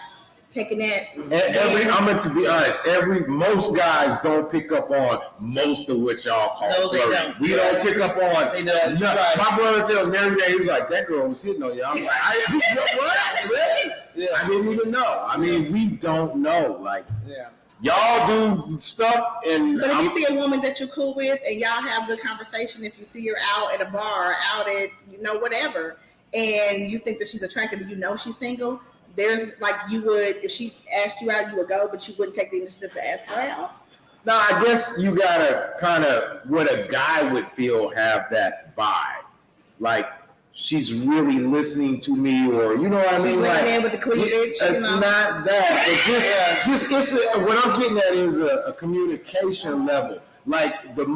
taking that. I'm going to be honest. Most guys don't pick up on most of what y'all call flirting. They don't. We don't pick up on. They don't. No. Right. My brother tells me every day. He's like, "That girl was hitting on you." I'm like, "What? Really? Yeah. I didn't even know." I mean, we don't know. Like, Yeah. y'all do stuff, and But if you see a woman that you're cool with and y'all have good conversation, if you see her out at a bar, out at whatever, and you think that she's attractive, and she's single, there's you would, if she asked you out, you would go, but you wouldn't take the initiative to ask her out. No, I guess you gotta kind of, what a guy would feel, have that vibe, like she's really listening to me, or you know what I mean, like in with the cleavage, not that, but just what I'm getting at is a communication level. Like the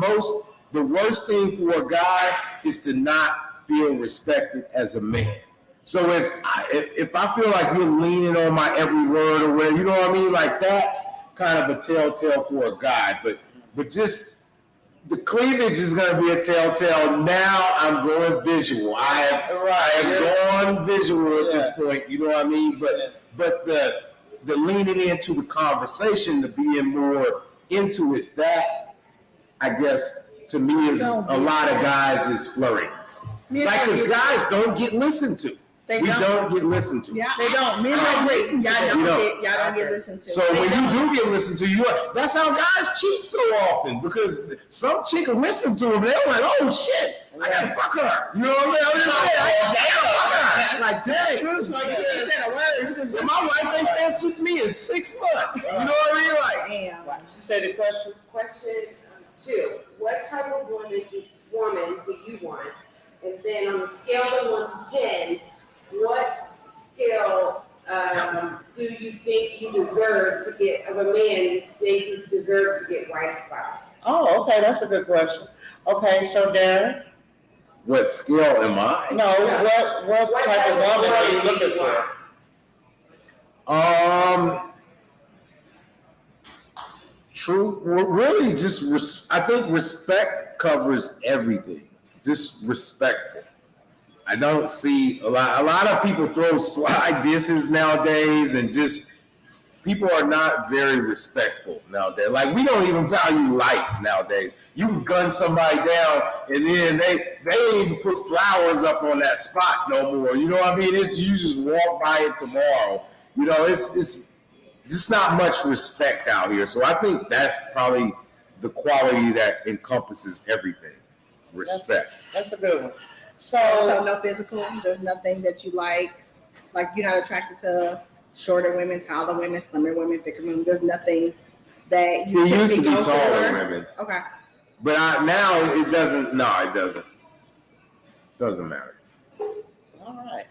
worst thing for a guy is to not feel respected as a man. So if I feel like you're leaning on my every word or whatever, you know what I mean? Like that's kind of a telltale for a guy, but just the cleavage is going to be a telltale. Now I'm going visual. I have gone visual at this point. You know what I mean? But the leaning into the conversation, the being more into it, that I guess to me is a lot of guys is flirting. Like, because guys don't get listened to. We don't get listened to. Yeah, They don't. Men I don't agree. listen to Y'all them. don't get listened to. So when you do get listened to, that's how guys cheat so often, because some chick will listen to them, they're like, oh shit, I gotta fuck her. You know what I mean? I'm just saying, like, damn, like, he said a word. My wife ain't said shit to me in 6 months. You know what I mean? Like, You said the question. Question 2, what type of woman do you want? And then on a scale of 1 to 10, what scale do you think you deserve to get, of a man you think you deserve to get wifed by? Oh, okay, that's a good question. Okay, so Darren, what skill am I? no, what type of woman are you looking for? True. Well, really, just I think respect covers everything. Just respectful. I don't see a lot of people throw slide disses nowadays, and just people are not very respectful nowadays. Like, we don't even value life nowadays. You can gun somebody down, and then they ain't even put flowers up on that spot no more. You know what I mean? You just walk by it tomorrow. You know, it's just not much respect out here. So I think that's probably the quality that encompasses everything. Respect. That's a good one. So no physical. There's nothing that you like you're not attracted to shorter women, taller women, slimmer women, thicker women. There's nothing that you It used to be go taller for. women, Okay. but now it doesn't. No, it doesn't. Doesn't matter. All right.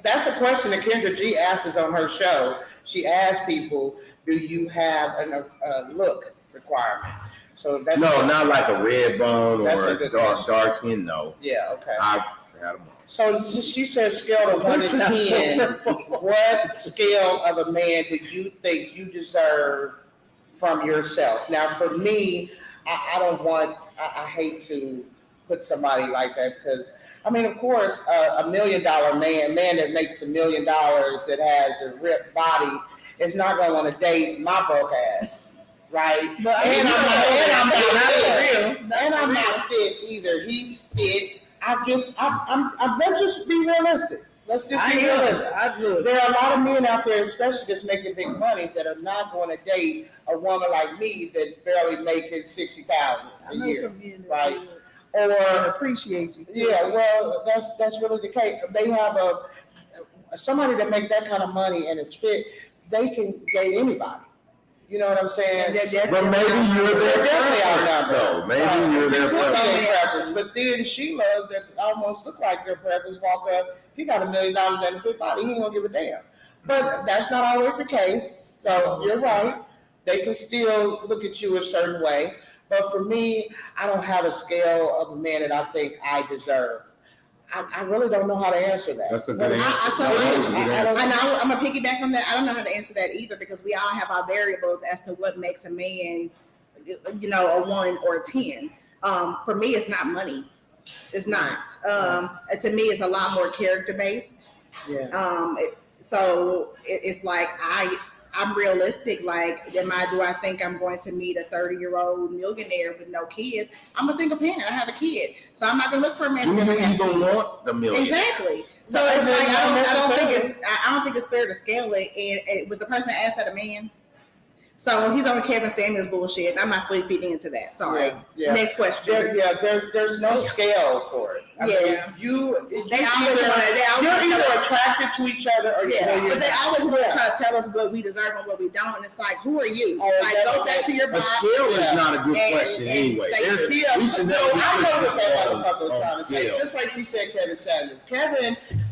That's a question that Kendra G asks on her show. She asks people, do you have a look requirement? So that's Not like a red bone That's or a a good dark skin. No, Yeah, okay. I've had them all. So she says scale of 1 to 10. What scale of a man do you think you deserve from yourself? Now, for me, I hate to put somebody like that, because, I mean, of course, a $1 million man that makes $1 million that has a ripped body is not going to want to date my broke ass. Right? And I'm not fit either. He's fit. Let's just be realistic. There are a lot of men out there, especially just making big money, that are not going to date a woman like me that's barely making $60,000 a year, right? Or Appreciate you. yeah, well, that's really the case. They have somebody that make that kind of money and is fit. They can date anybody. You know what I'm saying? But maybe you're They're their definitely preference, outnumbered. though. Maybe you're their preference. But then Sheila, that almost looked like your preference, walk up. He got $1 million and a fit body. He ain't gonna give a damn. But that's not always the case. So you're right. They can still look at you a certain way. But for me, I don't have a scale of a man that I think I deserve. I really don't know how to answer that. That's a good answer. I'm gonna piggyback on that. I don't know how to answer that either, because we all have our variables as to what makes a man, a 1 or a 10. For me, it's not money. It's not. To me, it's a lot more character based. Yeah. It's like I'm realistic. Like, do I think I'm going to meet a 30-year-old millionaire with no kids? I'm a single parent. I have a kid, so I'm not gonna look for a man who doesn't have kids. Want the millionaire? Exactly. So it's like I don't think it's fair to scale it. And it was the person that asked that a man. So he's on Kevin Samuels bullshit. I'm not fully feeding into that. Sorry. Yeah. Next question. There's no scale for it. I mean, you're either attracted to each other or but they always want to try to tell us what we deserve and what we don't. And it's like, who are you? Go back to your A box. scale is not a good question anyway. We should know. I know what that motherfucker was trying to say. Just like she said, Kevin Samuels.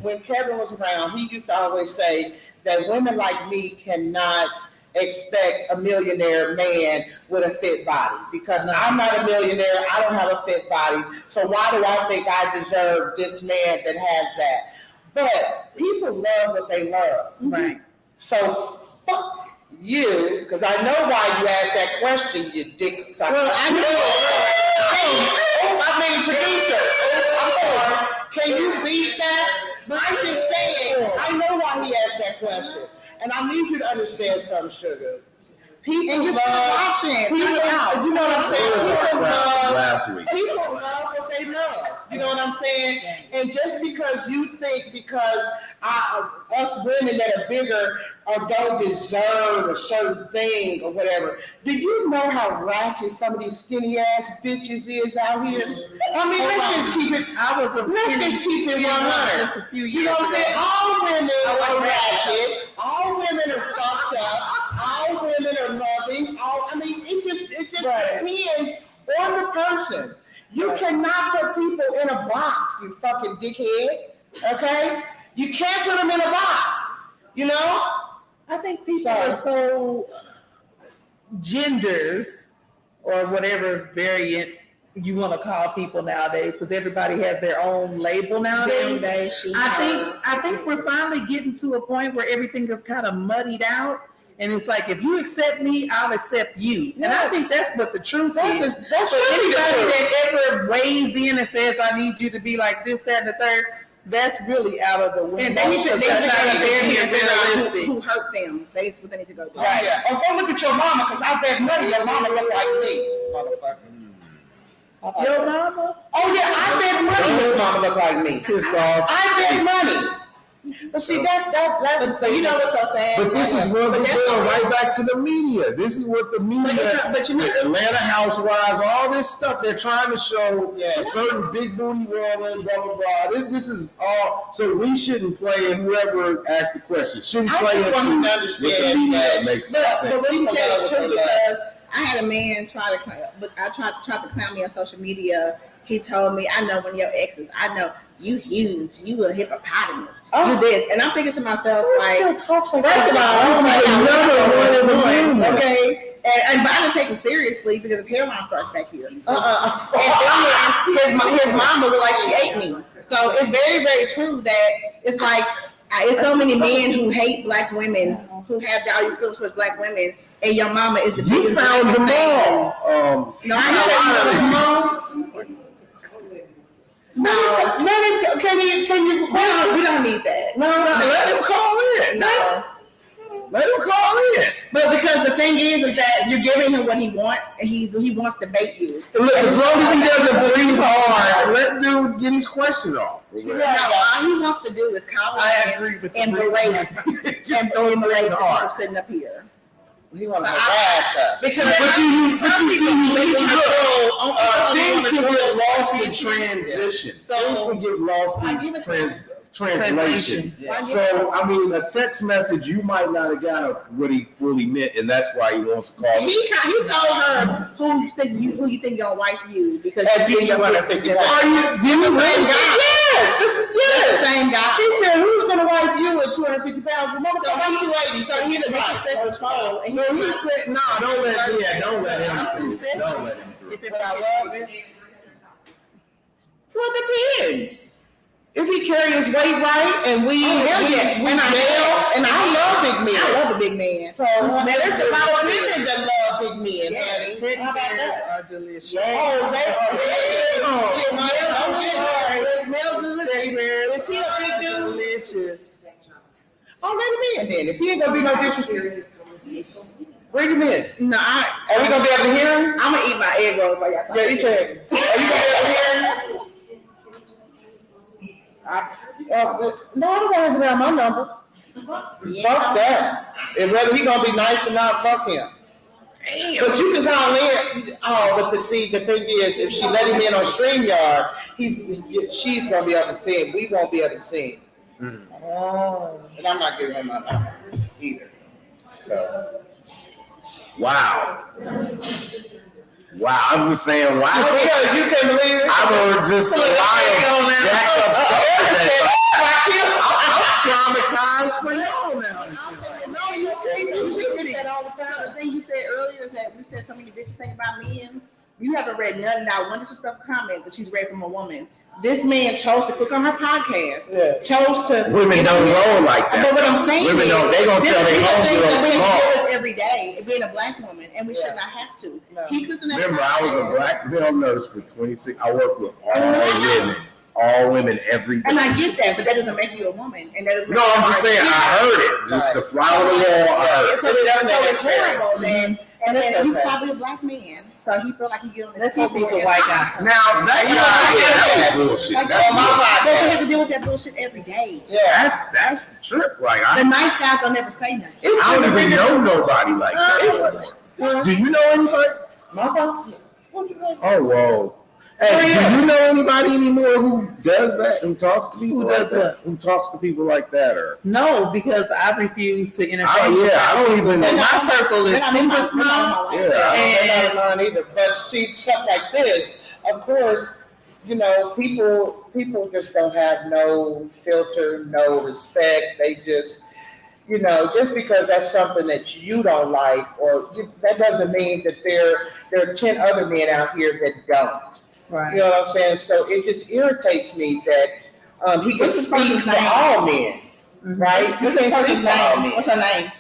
When Kevin was around, he used to always say that women like me cannot expect a millionaire man with a fit body, because I'm not a millionaire. I don't have a fit body. So why do I think I deserve this man that has that? But people love what they love. Right. So fuck you, because I know why you asked that question, you dick sucker. Well, I Producer. I'm sorry. Can you beat that? But I'm just saying, I know why he asked that question. And I need you to understand something, sugar. People And you love, stop watching. people, you know what I'm saying? Last week. People love what they love. You know what I'm saying? And just because you think because us women that are bigger or don't deserve a certain thing or whatever, do you know how ratchet some of these skinny ass bitches is out here? I mean, let's just keep it. Let's just keep it 100. Just a few years. You know what I'm saying? ago. All women are ratchet. All women are fucked up. All women are loving. It just depends on the person. You cannot put people in a box, you fucking dickhead. Okay? You can't put them in a box. You know? I think people are so genders or whatever variant you want to call people nowadays, because everybody has their own label nowadays. I think we're finally getting to a point where everything is kind of muddied out. And it's like, if you accept me, I'll accept you. And I think that's what the truth is. That's so really anybody the that ever weighs in and says, I need you to be like this, that, and the third, that's really out of the window. And they need to realistic. who hurt them. That's what they need to go do. Right. Yeah. Or go look at your mama, because I bet money your mama look like me. Motherfucker. Your mama? Oh yeah, I bet money his mama look like me. Piss off. I bet money. But see, that's the thing. You know what's so sad? But this is what we go right back to the media. This is what the media, Atlanta Housewives, all this stuff, they're trying to show a certain big booty woman, blah, blah, blah. This is all, so we shouldn't play, and whoever asked the question shouldn't play into want you to what understand the media that. makes But sense. what she said is true, because I had a man try to clown me on social media. He told me, I know one of your exes. I know you huge. You a hippopotamus. You this. And I'm thinking to myself, like, first of all, okay. But I didn't take him seriously because his hairline starts back here. And then his mama looked like she ate me. So it's very, very true that it's like, it's so many men who hate black women, who have all these feelings towards black women, and your mama is the biggest. You found them all. No, I Can you? we don't need that. No, let him call in. No. Let him call in. But because the thing is that you're giving him what he wants, and he wants to bait you. Look, as long as he doesn't breathe hard, let dude get his question off. No, all he wants to do is call and berate him. Just don't breathe hard. Sitting up here. He wants to harass us. Because things can get lost in transition. Things can get lost in translation. So, I mean, a text message, you might not have got what he fully meant, and that's why he wants to call. He told her who you think your wife you because you get $250. Yes, this is the same guy. He said, "Who's gonna wife you with 250 pounds?" Remember, so I'm 280. So he's a disrespectful troll. So he said, "No, Don't let him. Don't let him through. If I love him, well, it depends. If he carry his weight right, and we and I love big men. I love a big man. So there's a lot of women that love big men, honey. How about that? Are delicious. Oh, they smell good. Is he a big dude? Delicious. Oh, let him in then. If he ain't gonna be no disrespect, bring him in. No, Are we gonna be able to hear him? I'm gonna eat my egg rolls while y'all talking. Yeah, eat your egg. Are you gonna be able to hear him? No, I don't want him to have my number. Fuck that. And whether he gonna be nice or not, fuck him. Damn. But you can call in. Oh, but the thing is, if she let him in on StreamYard, she's gonna be able to see him. We won't be able to see him. Oh. And I'm not giving him my number either. So. Wow. I'm just saying, wow. Yeah, you can believe it. I'm just lying. Jack up stuff. I'm traumatized for y'all now. No, you said all the time. The thing you said earlier is that you said so many bitches think about men. You haven't read none, not one disrespectful comment that she's read from a woman. This man chose to click on her podcast. Yeah. Chose to. Women don't roll like that. But what I'm saying women is, don't. They gonna tell their homegirls tomorrow. every day and being a black woman, and we should not have to. No. He cooked in that Remember, I was a process. black male nurse for 26. I worked with all women every day. And I get that, but that doesn't make you a woman. And that doesn't No, I'm just saying, I heard it. Just the fly on the wall, I heard it. So it's horrible then. And It's then he's okay. probably a black man, so he feel like he get on his Let's hope he's a and white talk. guy. Now, that was bullshit. Like, That's oh my bullshit. God, they have to deal with that bullshit every day. Yeah. That's the trip. Like, The I nice guys don't never say nothing. don't even know nobody like that. Do you know anybody? My phone? What you doing? Oh, whoa. Hey, do you know anybody anymore who does that? Who talks to people Who like does that? what? Who talks to people like that? Or No, because I refuse to entertain. I don't even. So my circle is They're not in my- single they're not in my small. life. Yeah. And not mine either. But see, stuff like this, of course, you know, people just don't have no filter, no respect. They just, you know, just because that's something that you don't like, that doesn't mean that there are 10 other men out here that don't. Right. You know what I'm saying? So it just irritates me that he can What's the speak person's for name? all men, right? What's He her can't speak person's for all name? men. What's her name?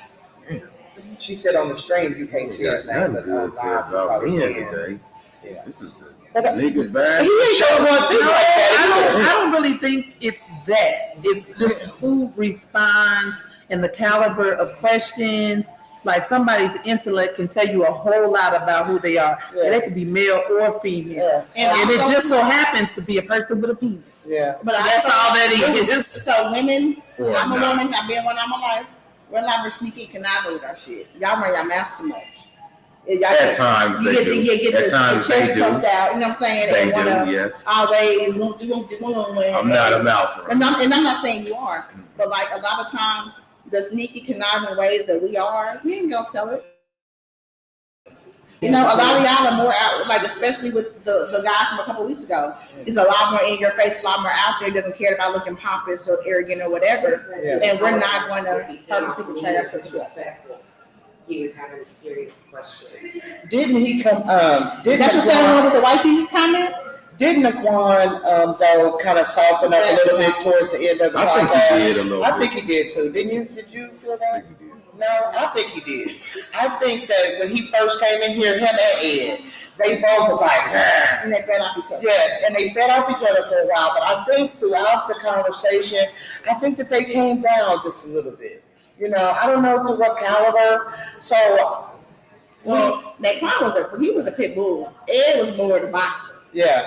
She said on the stream you can't see his name, but good said about me today. Yeah. This is the nigga bad. He ain't showing one thing like that. I don't really think it's that. It's just who responds and the caliber of questions. Like somebody's intellect can tell you a whole lot about who they are. Yeah. And they could be male or female. Yeah. And it also- just so happens to be a person with a penis. Yeah. But That's all that is. So women, Or I'm a not. woman, I've been one all my life. We're not sneaky conniving with our shit. Y'all run your mouth too much. Y'all At times you they get, do. You get At the times chest they do. puffed out, you know what I'm saying? They And wanna do, yes. always want the I'm not a mouth runner. And I'm not saying you are, but like a lot of times, the sneaky conniving ways that we are, we ain't gonna tell it. You know, a lot of y'all are more out, like especially with the guy from a couple weeks ago. He's a lot more in your face, a lot more out there. Doesn't care about looking pompous or arrogant or whatever. Yeah. And we're not going to purposely portray ourselves to that. He was having a serious question. Didn't he come? Didn't That's the same one with the white people comment. Didn't Naquan though kind of soften up a little bit towards the end of the I think podcast? he did a little I bit. think he did too. Didn't you? Did you feel that? I think he did. No, I think he did. I think that when he first came in here, him and Ed, they both was like, "Rah." And they fed off each other. Yes, and they fed off each other for a while. But I think throughout the conversation, I think that they came down just a little bit. You know, I don't know to what caliber. So, Well, he was a pit bull. Ed was more the boxer. yeah.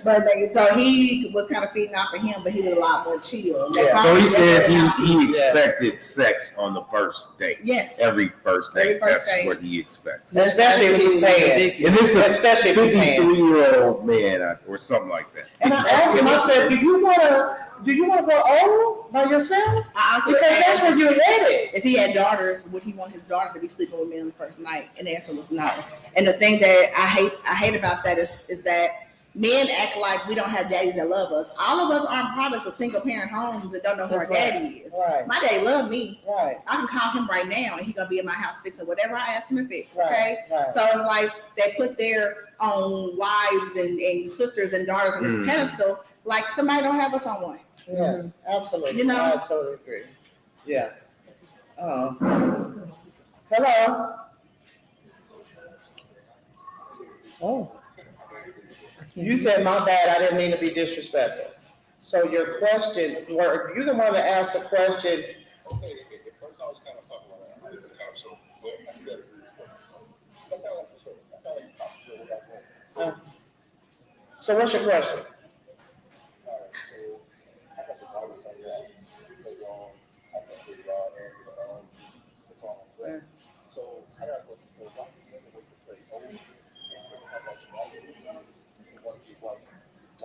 But so he was kind of feeding off of him, but he was a lot more chill. Yeah. So he says Yeah. he expected sex on the first date. Yes. Every first date. Every first That's date. what he expects. Especially if he's paying. And this is Especially if a he's paying. 53-year-old man or something like that. And I asked him, I said, do you want to go old by yourself? I also Because that's where you're headed. if he had daughters, would he want his daughter to be sleeping with me on the first night? And the answer was no. And the thing that I hate about that is that men act like we don't have daddies that love us. All of us aren't products of single parent homes and don't know who That's our right. daddy is. Right. My daddy loved me. Right. I can call him right now and he's gonna be in my house fixing whatever I ask him to fix. Right, Okay. right. So it's like they put their own wives and sisters and daughters on this Mhm. pedestal, like somebody don't have us on one. Yeah, absolutely. You know? I totally agree. Yeah. Hello. Oh. You said, my bad, I didn't mean to be disrespectful. So your question, were you the one that asked the question? So what's your question?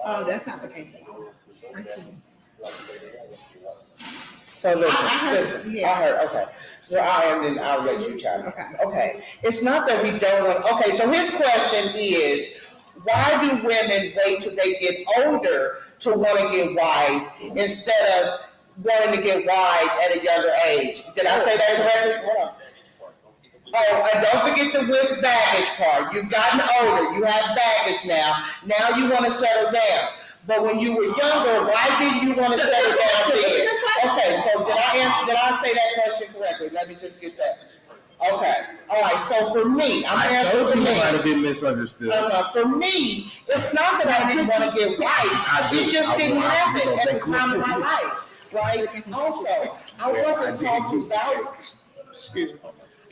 Oh, that's not the case at all. So listen, I heard- listen, yeah. I heard, okay. So and then I'll let you chime in. Okay. Okay, it's not that we don't want, okay, so his question is, why do women wait till they get older to want to get wide instead of wanting to get wide at a younger age? Did I say that correctly? Hold on. Oh, and don't forget the with baggage part. You've gotten older, you have baggage now. Now you want to settle down. But when you were younger, why didn't you want to settle down then? Okay, so did I say that question correctly? Let me just get that. Okay. All right. So for me, I'm I answering told for you me. you might have been misunderstood. For me, it's not that I didn't want to get right. It just didn't happen at the time of my life, right? Also, I wasn't taught to value. Excuse me.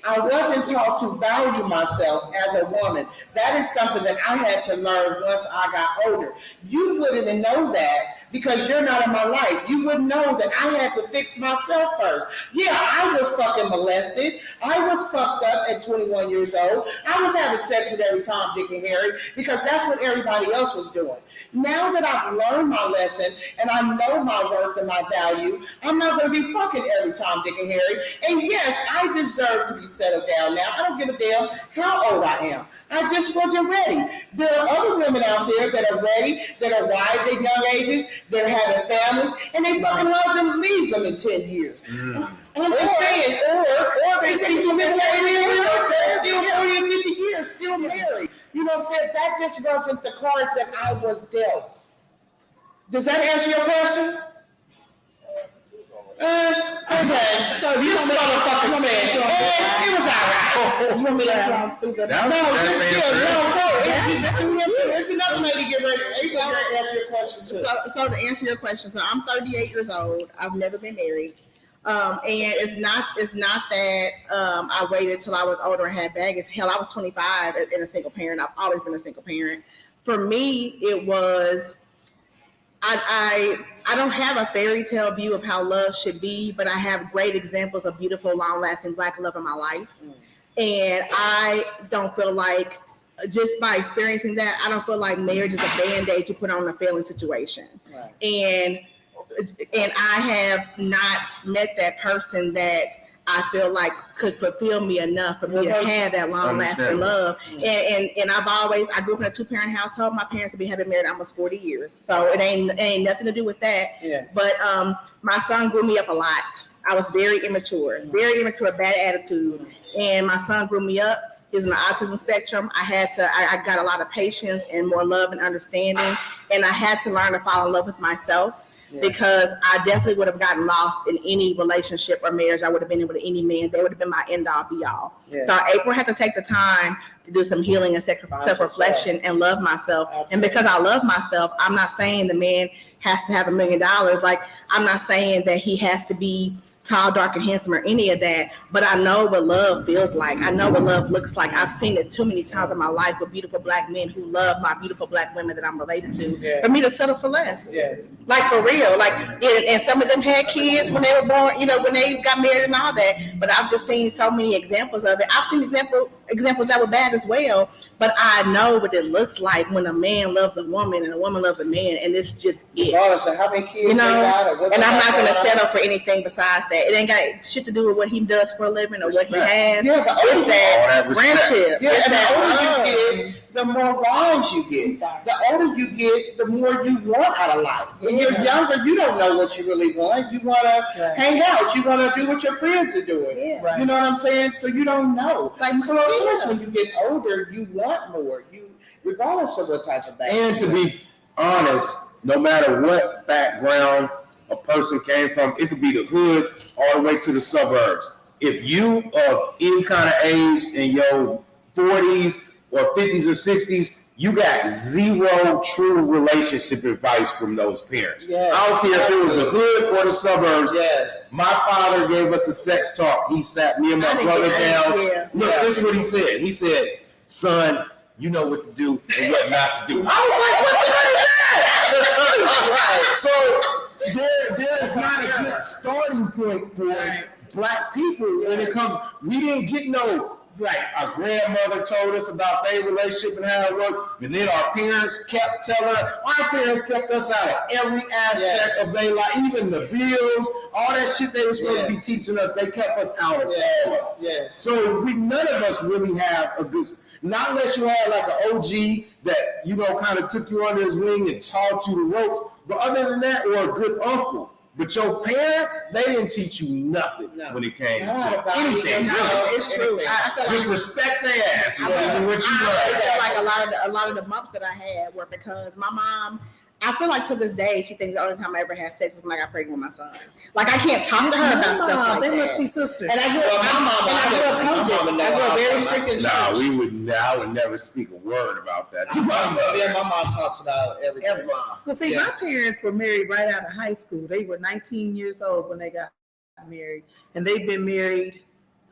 I wasn't taught to value myself as a woman. That is something that I had to learn once I got older. You wouldn't know that because you're not in my life. You wouldn't know that I had to fix myself first. Yeah, I was fucking molested. I was fucked up at 21 years old. I was having sex with every Tom, Dick, and Harry because that's what everybody else was doing. Now that I've learned my lesson and I know my worth and my value, I'm not going to be fucking every Tom, Dick, and Harry. And yes, I deserve to be settled down now. I don't give a damn how old I am. I just wasn't ready. There are other women out there that are ready, that are wives at young ages, they're having families, and they fucking husband leaves them in 10 years. I'm just saying, or they people been they're still 40 and 50 years, still married. You know what I'm saying? That just wasn't the cards that I was dealt. Does that answer your question? Okay. So this motherfucker said, it was all right. You want me to try through the it's another lady get ready. It's all right to answer your question too. So to answer your question, so I'm 38 years old. I've never been married. And it's not that I waited till I was older and had baggage. Hell, I was 25 and a single parent. I've always been a single parent. For me, it was I don't have a fairy tale view of how love should be, but I have great examples of beautiful, long-lasting Black love in my life. And I don't feel like, just by experiencing that, I don't feel like marriage is a band-aid you put on a failing situation. Right. And I have not met that person that I feel like could fulfill me enough for me to have that long-lasting love. And I grew up in a 2-parent household. My parents have been having married almost 40 years. So it ain't nothing to do with that. Yeah. But my son grew me up a lot. I was very immature, bad attitude. And my son grew me up. He's on the autism spectrum. I got a lot of patience and more love and understanding. And I had to learn to fall in love with myself. Because I definitely would have gotten lost in any relationship or marriage I would have been in with any man. They would have been my end all be all. Yeah. So April had to take the time to do some healing and self-reflection and love myself. Absolutely. And because I love myself, I'm not saying the man has to have $1 million. Like, I'm not saying that he has to be tall, dark, and handsome or any of that, but I know what love feels like. I know what love looks like. I've seen it too many times in my life with beautiful Black men who love my beautiful Black women that I'm related to. For me to settle for less. Like, for real. Like, and some of them had kids when they were born, when they got married and all that, but I've just seen so many examples of it. I've seen examples that were bad as well, but I know what it looks like when a man loves a woman and a woman loves a man, and it's just it. Regardless of how many kids they got or what. And I'm not going to settle for anything besides that. It ain't got shit to do with what he does for a living or what he has. Yeah, it's that friendship. Yeah, and the older you get, the more wise you get. The older you get, the more you want out of life. When you're younger, you don't know what you really want. You want to hang out. You want to do what your friends are doing. Yeah. Right. You know what I'm saying? So you don't know. Like, so of course, when you get older, you want more. Regardless of what type of background. And to be honest, no matter what background a person came from, it could be the hood all the way to the suburbs. If you are any kind of age in your 40s or 50s or 60s, you got zero true relationship advice from those parents. Yes, I don't care if it was the hood or the suburbs. Yes. My father gave us a sex talk. He sat me and my brother down. Look, this is what he said. He said, son, you know what to do and what not to do. I was like, what the hell is that? So there is not a good starting point for Black people when it comes. We didn't get no, our grandmother told us about their relationship and how it worked, and then our parents kept telling us. Our parents kept us out of every aspect of their life, even the bills, all that shit they were supposed to be teaching us. They kept us out of it. So none of us really have a good. Not unless you had like an OG that, kind of took you under his wing and taught you the ropes. But other than that, or a good uncle. But your parents, they didn't teach you nothing when it came to anything. It's true. Just respect their asses. I feel like a lot of the bumps that I had were because my mom, I feel like to this day, she thinks the only time I ever had sex is when I got pregnant with my son. Like I can't talk to her about stuff like They that. must be sisters. And I grew up, I grew up very strict in church. I would never speak a word about that to my mother. Yeah, my mom talks about everything. Well, see, Yeah. my parents were married right out of high school. They were 19 years old when they got married, and they've been married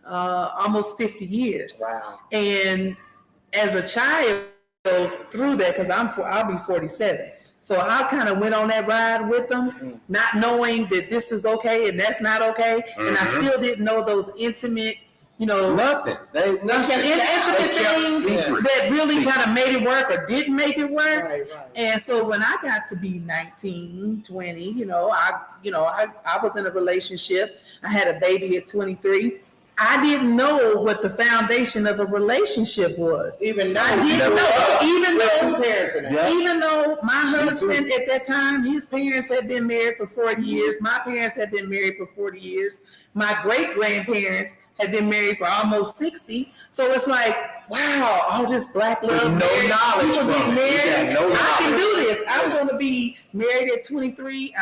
almost 50 years. Wow. And as a child, through that, because I'll be 47. So I kind of went on that ride with them, not knowing that this is okay and that's not okay. And I still didn't know those intimate, Nothing. intimate things that really kind of made it work or didn't make it work. Right. And so when I got to be 19, 20, I was in a relationship. I had a baby at 23. I didn't know what the foundation of a relationship was. Even I didn't know. two parents in it. Even though my husband at that time, his parents had been married for 40 years. My parents had been married for 40 years. My great grandparents had been married for almost 60. So it's like, wow, all this black love. No knowledge People from get it. married. Yeah, no I can knowledge. do this. I'm going to be married at 23.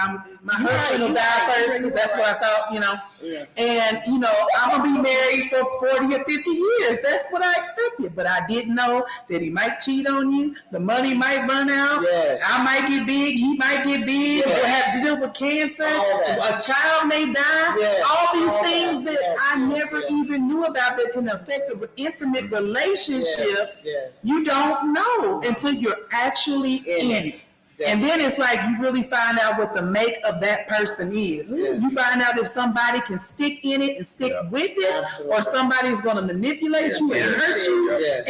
My husband will die first because that's what I thought, Yeah. And, I'm going to be married for 40 or 50 years. That's what I expected. But I didn't know that he might cheat on you. The money might run out. Yes. I might get big. He might get big. Yes. We'll have to deal with cancer. All that. A child may die. Yes. All these All things that. that Yes, I yes, never yes. even knew about that can affect an intimate relationship. Yes. You don't know until you're actually in it. And then it's like you really find out what the make of that person is. Yeah. You find out if somebody can stick in it and stick with it, Absolutely. or somebody's going to manipulate you and hurt you. Yes.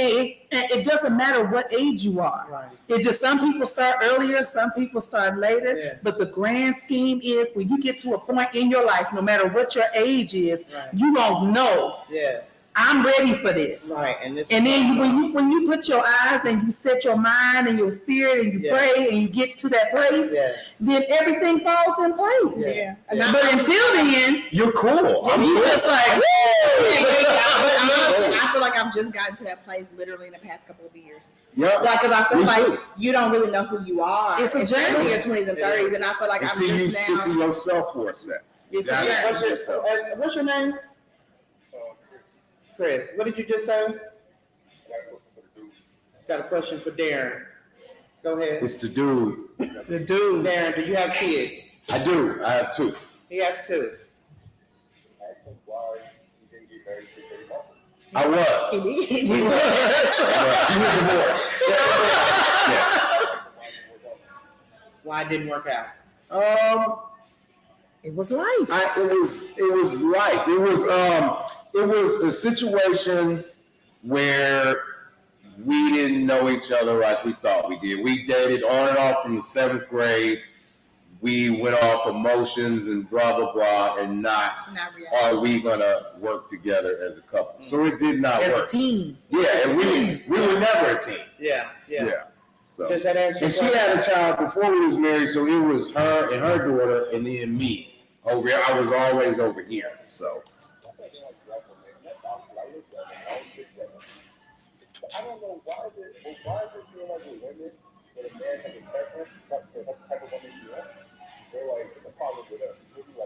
And it doesn't matter what age you are. Right. It just, some people start earlier, some people start later. Yeah. But the grand scheme is when you get to a point in your life, no matter what your age is, Right. you don't know. Yes. I'm ready for this. Right. And this. And then when you put your eyes and you set your mind and your spirit and you Yes. pray and you get to that place, Yes. then everything falls in place. Yeah. But until then, You're cool. you just like, woo! I feel like I've just gotten to that place literally in the past couple of years. Yeah. Like, cause I feel Me like too. you don't really know who you are. It's a especially journey. in your 20s and 30s, and I feel like Until I'm you just sit now. to yourself for a second. It's a That's journey. What's your name? Chris. What did you just say? Got a question for Darren. Go ahead. It's the dude. The dude. Darren, do you have kids? I do. I have two. He has two. I was. He He was divorced. Yes. Why it didn't work out? It was life. It was life. It was a situation where we didn't know each other like we thought we did. We dated on and off from the 7th grade. We went off emotions and blah, blah, blah, and not are we gonna work together as a couple. So it did not As a work. team. Yeah, and we were never a team. Yeah. So Does that answer and your she question? had a child before we was married, so it was her and her daughter and then me. Over here. I was always over here. So I don't know why is it feel like with women when a man has a preference for what type of woman he wants, they're like, it's a problem with us.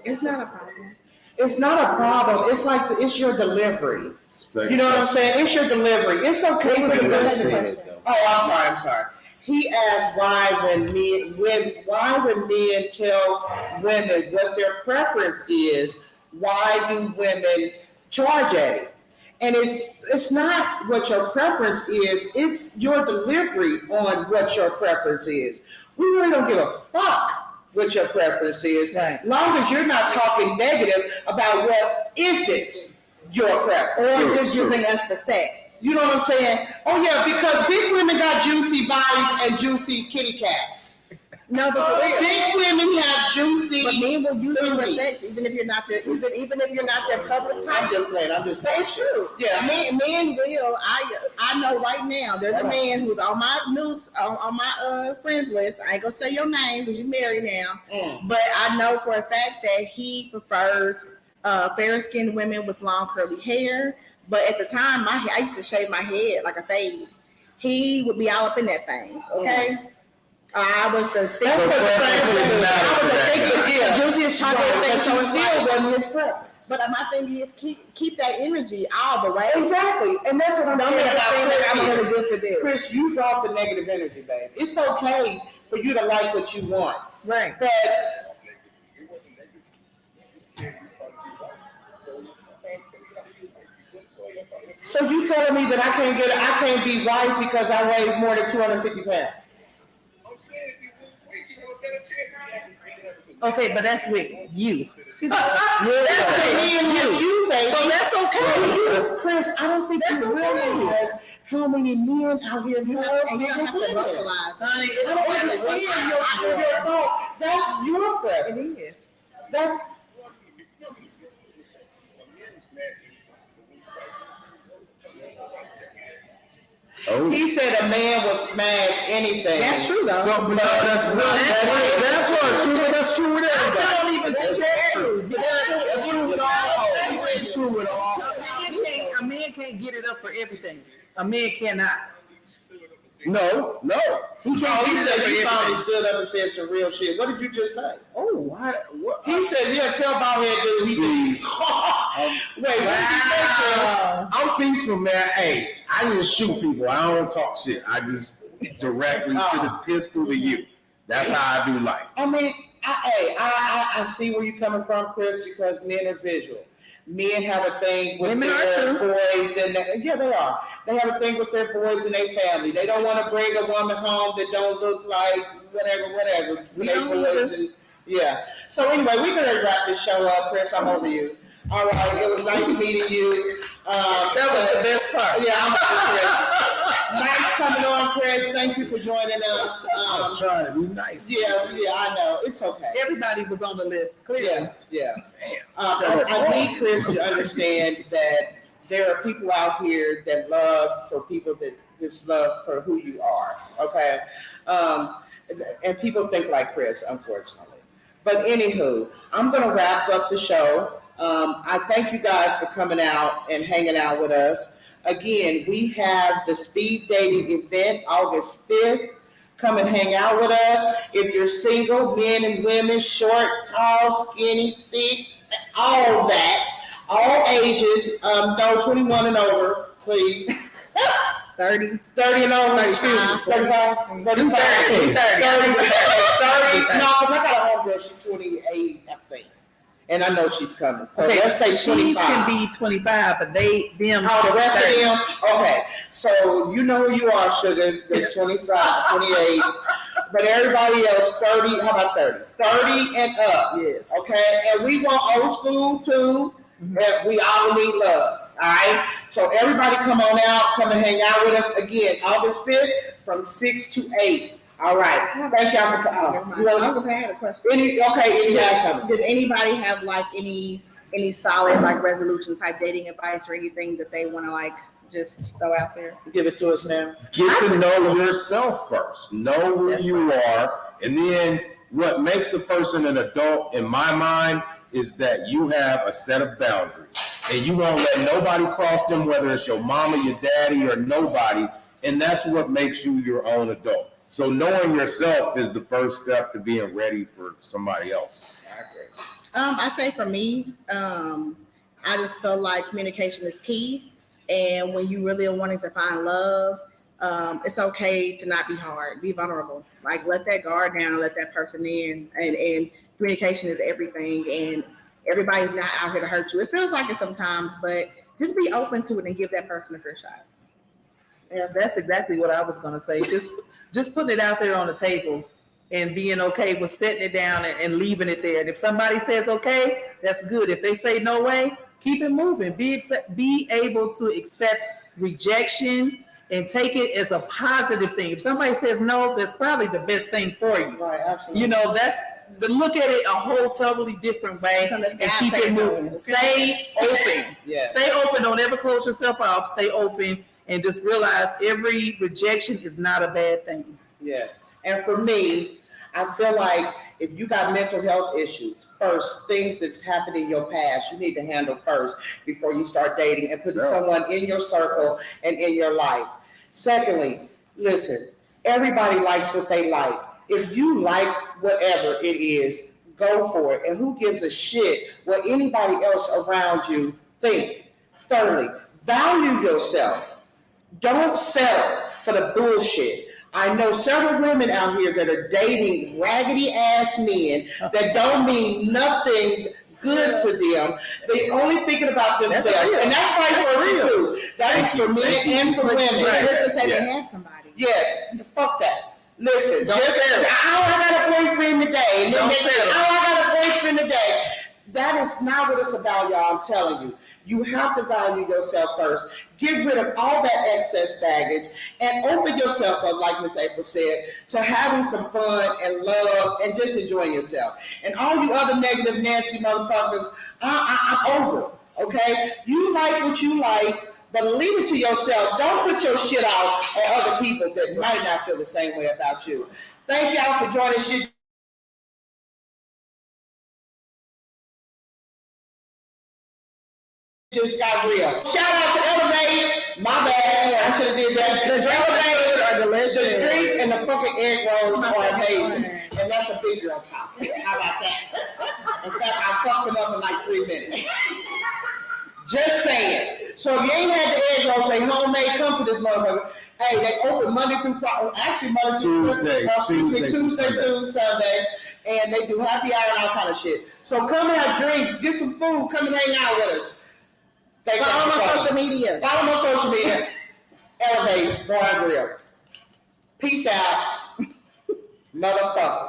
It's not a problem. It's not a problem. It's like it's your delivery. You know what I'm saying? It's your delivery. It's okay for the women. Oh, I'm sorry. He asked why when men tell women what their preference is, why do women charge at it? And it's not what your preference is, it's your delivery on what your preference is. We really don't give a fuck what your preference is, long as you're not talking negative about what isn't your preference. Or just using us for sex. You know what I'm saying? Oh yeah, because big women got juicy bodies and juicy kitty cats. No, but for real. Big women have juicy. But men will use you for booties. sex, even if you're not their public type. I'm just playing. But it's true. Yeah. Men will. I know right now. There's a man who's on my news on my friends list. I ain't gonna say your name because you're married now. But I know for a fact that he prefers fair skinned women with long curly hair. But at the time, I used to shave my head like a fade. He would be all up in that thing. Okay. I was the That's what the preference matters to that guy. juiciest chocolate Right, thing. but So you it's still like- wasn't his preference. But my thing is keep that energy all the way. Exactly, and that's what I'm Don't saying make about it seem Chris like I'm here. really good for this. Chris, you brought the negative energy, babe. It's okay for you to like what you want, Right. but It wasn't negative. You can't be so you telling me that I can't be wife because I weigh more than 250 pounds? I'm saying if you lose weight, you have a better chance. Okay, but that's with you. See, that's with me and you, baby. So that's okay. Chris, I don't think you realize how many men out here love And you don't have to women. vocalize. Honey, I don't understand your thought. That's your preference. It is. That's Oh, he said a man will smash anything. That's true though. so no, that's true. That's true with I everybody. still don't even think that's true. That's true with all. It's true with all. A man can't get it up for everything. A man cannot. No. He can't he get it said up for he finally everything. stood up and said some real shit. What did you just say? Oh, what? He said, yeah, tell about head dude. He See, said, wait, what did you say, Chris? I'm peaceful, man. Hey, I just shoot people. I don't talk shit. I just directly to the pistol to you. That's how I do life. I mean, I see where you're coming from, Chris, because men are visual. Men have a thing with Women are their too. boys, and yeah, they are. They have a thing with their boys and their family. They don't want to bring a woman home that don't look like whatever for We their don't boys. And yeah. So anyway, we're gonna wrap this show up, Chris. I'm over you. All right, it was nice meeting you. That was the best part. Yeah, I'm over Chris. Nice coming on, Chris. Thank you for joining us. I was trying to be nice. Yeah, I know. It's okay. Everybody was on the list, clearly. Yeah. Damn. I need Chris to understand that there are people out here that love for people that just love for who you are. Okay. And people think like Chris, unfortunately. But anywho, I'm going to wrap up the show. I thank you guys for coming out and hanging out with us. Again, we have the speed dating event August 5th. Come and hang out with us. If you're single, men and women, short, tall, skinny, thick, all that, all ages, no 21 and over, please. 30. 30 and over, excuse me, 35, 35, 30, 30, no, because I got a homegirl, she's 28, I think. And I know she's coming, so Okay, let's say she's 25. can be 25, but them. Oh, the rest 30. of them? Okay, so you know who you are, sugar, there's 25, 28, but everybody else, 30, how about 30? 30 and up. Yes. Okay, and we want old school too, and we all need love. All right, so everybody come on out, come and hang out with us again, August 5th from 6 to 8. All right, thank y'all for coming. I had a question. Any guys coming? Does anybody have like any solid like resolution type dating advice or anything that they want to like just throw out there? Give it to us now. Get to know yourself first. Know who you are. And then what makes a person an adult, in my mind, is that you have a set of boundaries. And you won't let nobody cross them, whether it's your mama, your daddy, or nobody. And that's what makes you your own adult. So knowing yourself is the first step to being ready for somebody else. I say for me, I just feel like communication is key. And when you really are wanting to find love, it's okay to not be hard, be vulnerable. Like let that guard down, let that person in, and communication is everything. And everybody's not out here to hurt you. It feels like it sometimes, but just be open to it and give that person a fair shot. Yeah, that's exactly what I was gonna say. Just putting it out there on the table and being okay with setting it down and leaving it there. And if somebody says okay, that's good. If they say no way, keep it moving. Be able to accept rejection and take it as a positive thing. If somebody says no, that's probably the best thing for you. Right, absolutely. You know, look at it a whole totally different way and keep it moving. Stay open. Yeah. Stay open. Don't ever close yourself off. Stay open and just realize every rejection is not a bad thing. Yes. And for me, I feel like if you got mental health issues, first, things that's happened in your past, you need to handle first before you start dating and putting someone in your circle and in your life. Secondly, listen, everybody likes what they like. If you like whatever it is, go for it. And who gives a shit what anybody else around you think? Thirdly, value yourself. Don't settle for the bullshit. I know several women out here that are dating raggedy ass men that don't mean nothing good for them. They only thinking about themselves, and that's vice versa too. That is for men and for women. Just to say they have somebody. Yes, fuck that. Listen, Don't settle. I got a boyfriend today. And then Don't they say, settle. I got a boyfriend today. That is not what it's about, y'all. I'm telling you. You have to value yourself first. Get rid of all that excess baggage and open yourself up, like Miss April said, to having some fun and love and just enjoying yourself. And all you other negative Nancy motherfuckers, I'm over, okay? You like what you like, but leave it to yourself. Don't put your shit out on other people that might not feel the same way about you. Thank y'all for joining Shit Just Got Real. Shout out to Elevate. My bad. I should have did that. The Elevate are delicious. The drinks and the fucking egg rolls are amazing. And that's a big girl topic. How about that? In fact, I fucked them up in like 3 minutes. Just saying. So if you ain't had the egg rolls, they homemade, come to this motherfucker. Hey, they open Monday through Friday. Actually, Monday through Tuesday through Sunday. And they do happy hour and all kind of shit. So come and have drinks, get some food, come and hang out with us. Follow them on social media. Follow them on social media. Elevate Bar and Grill. Peace out, motherfuckers.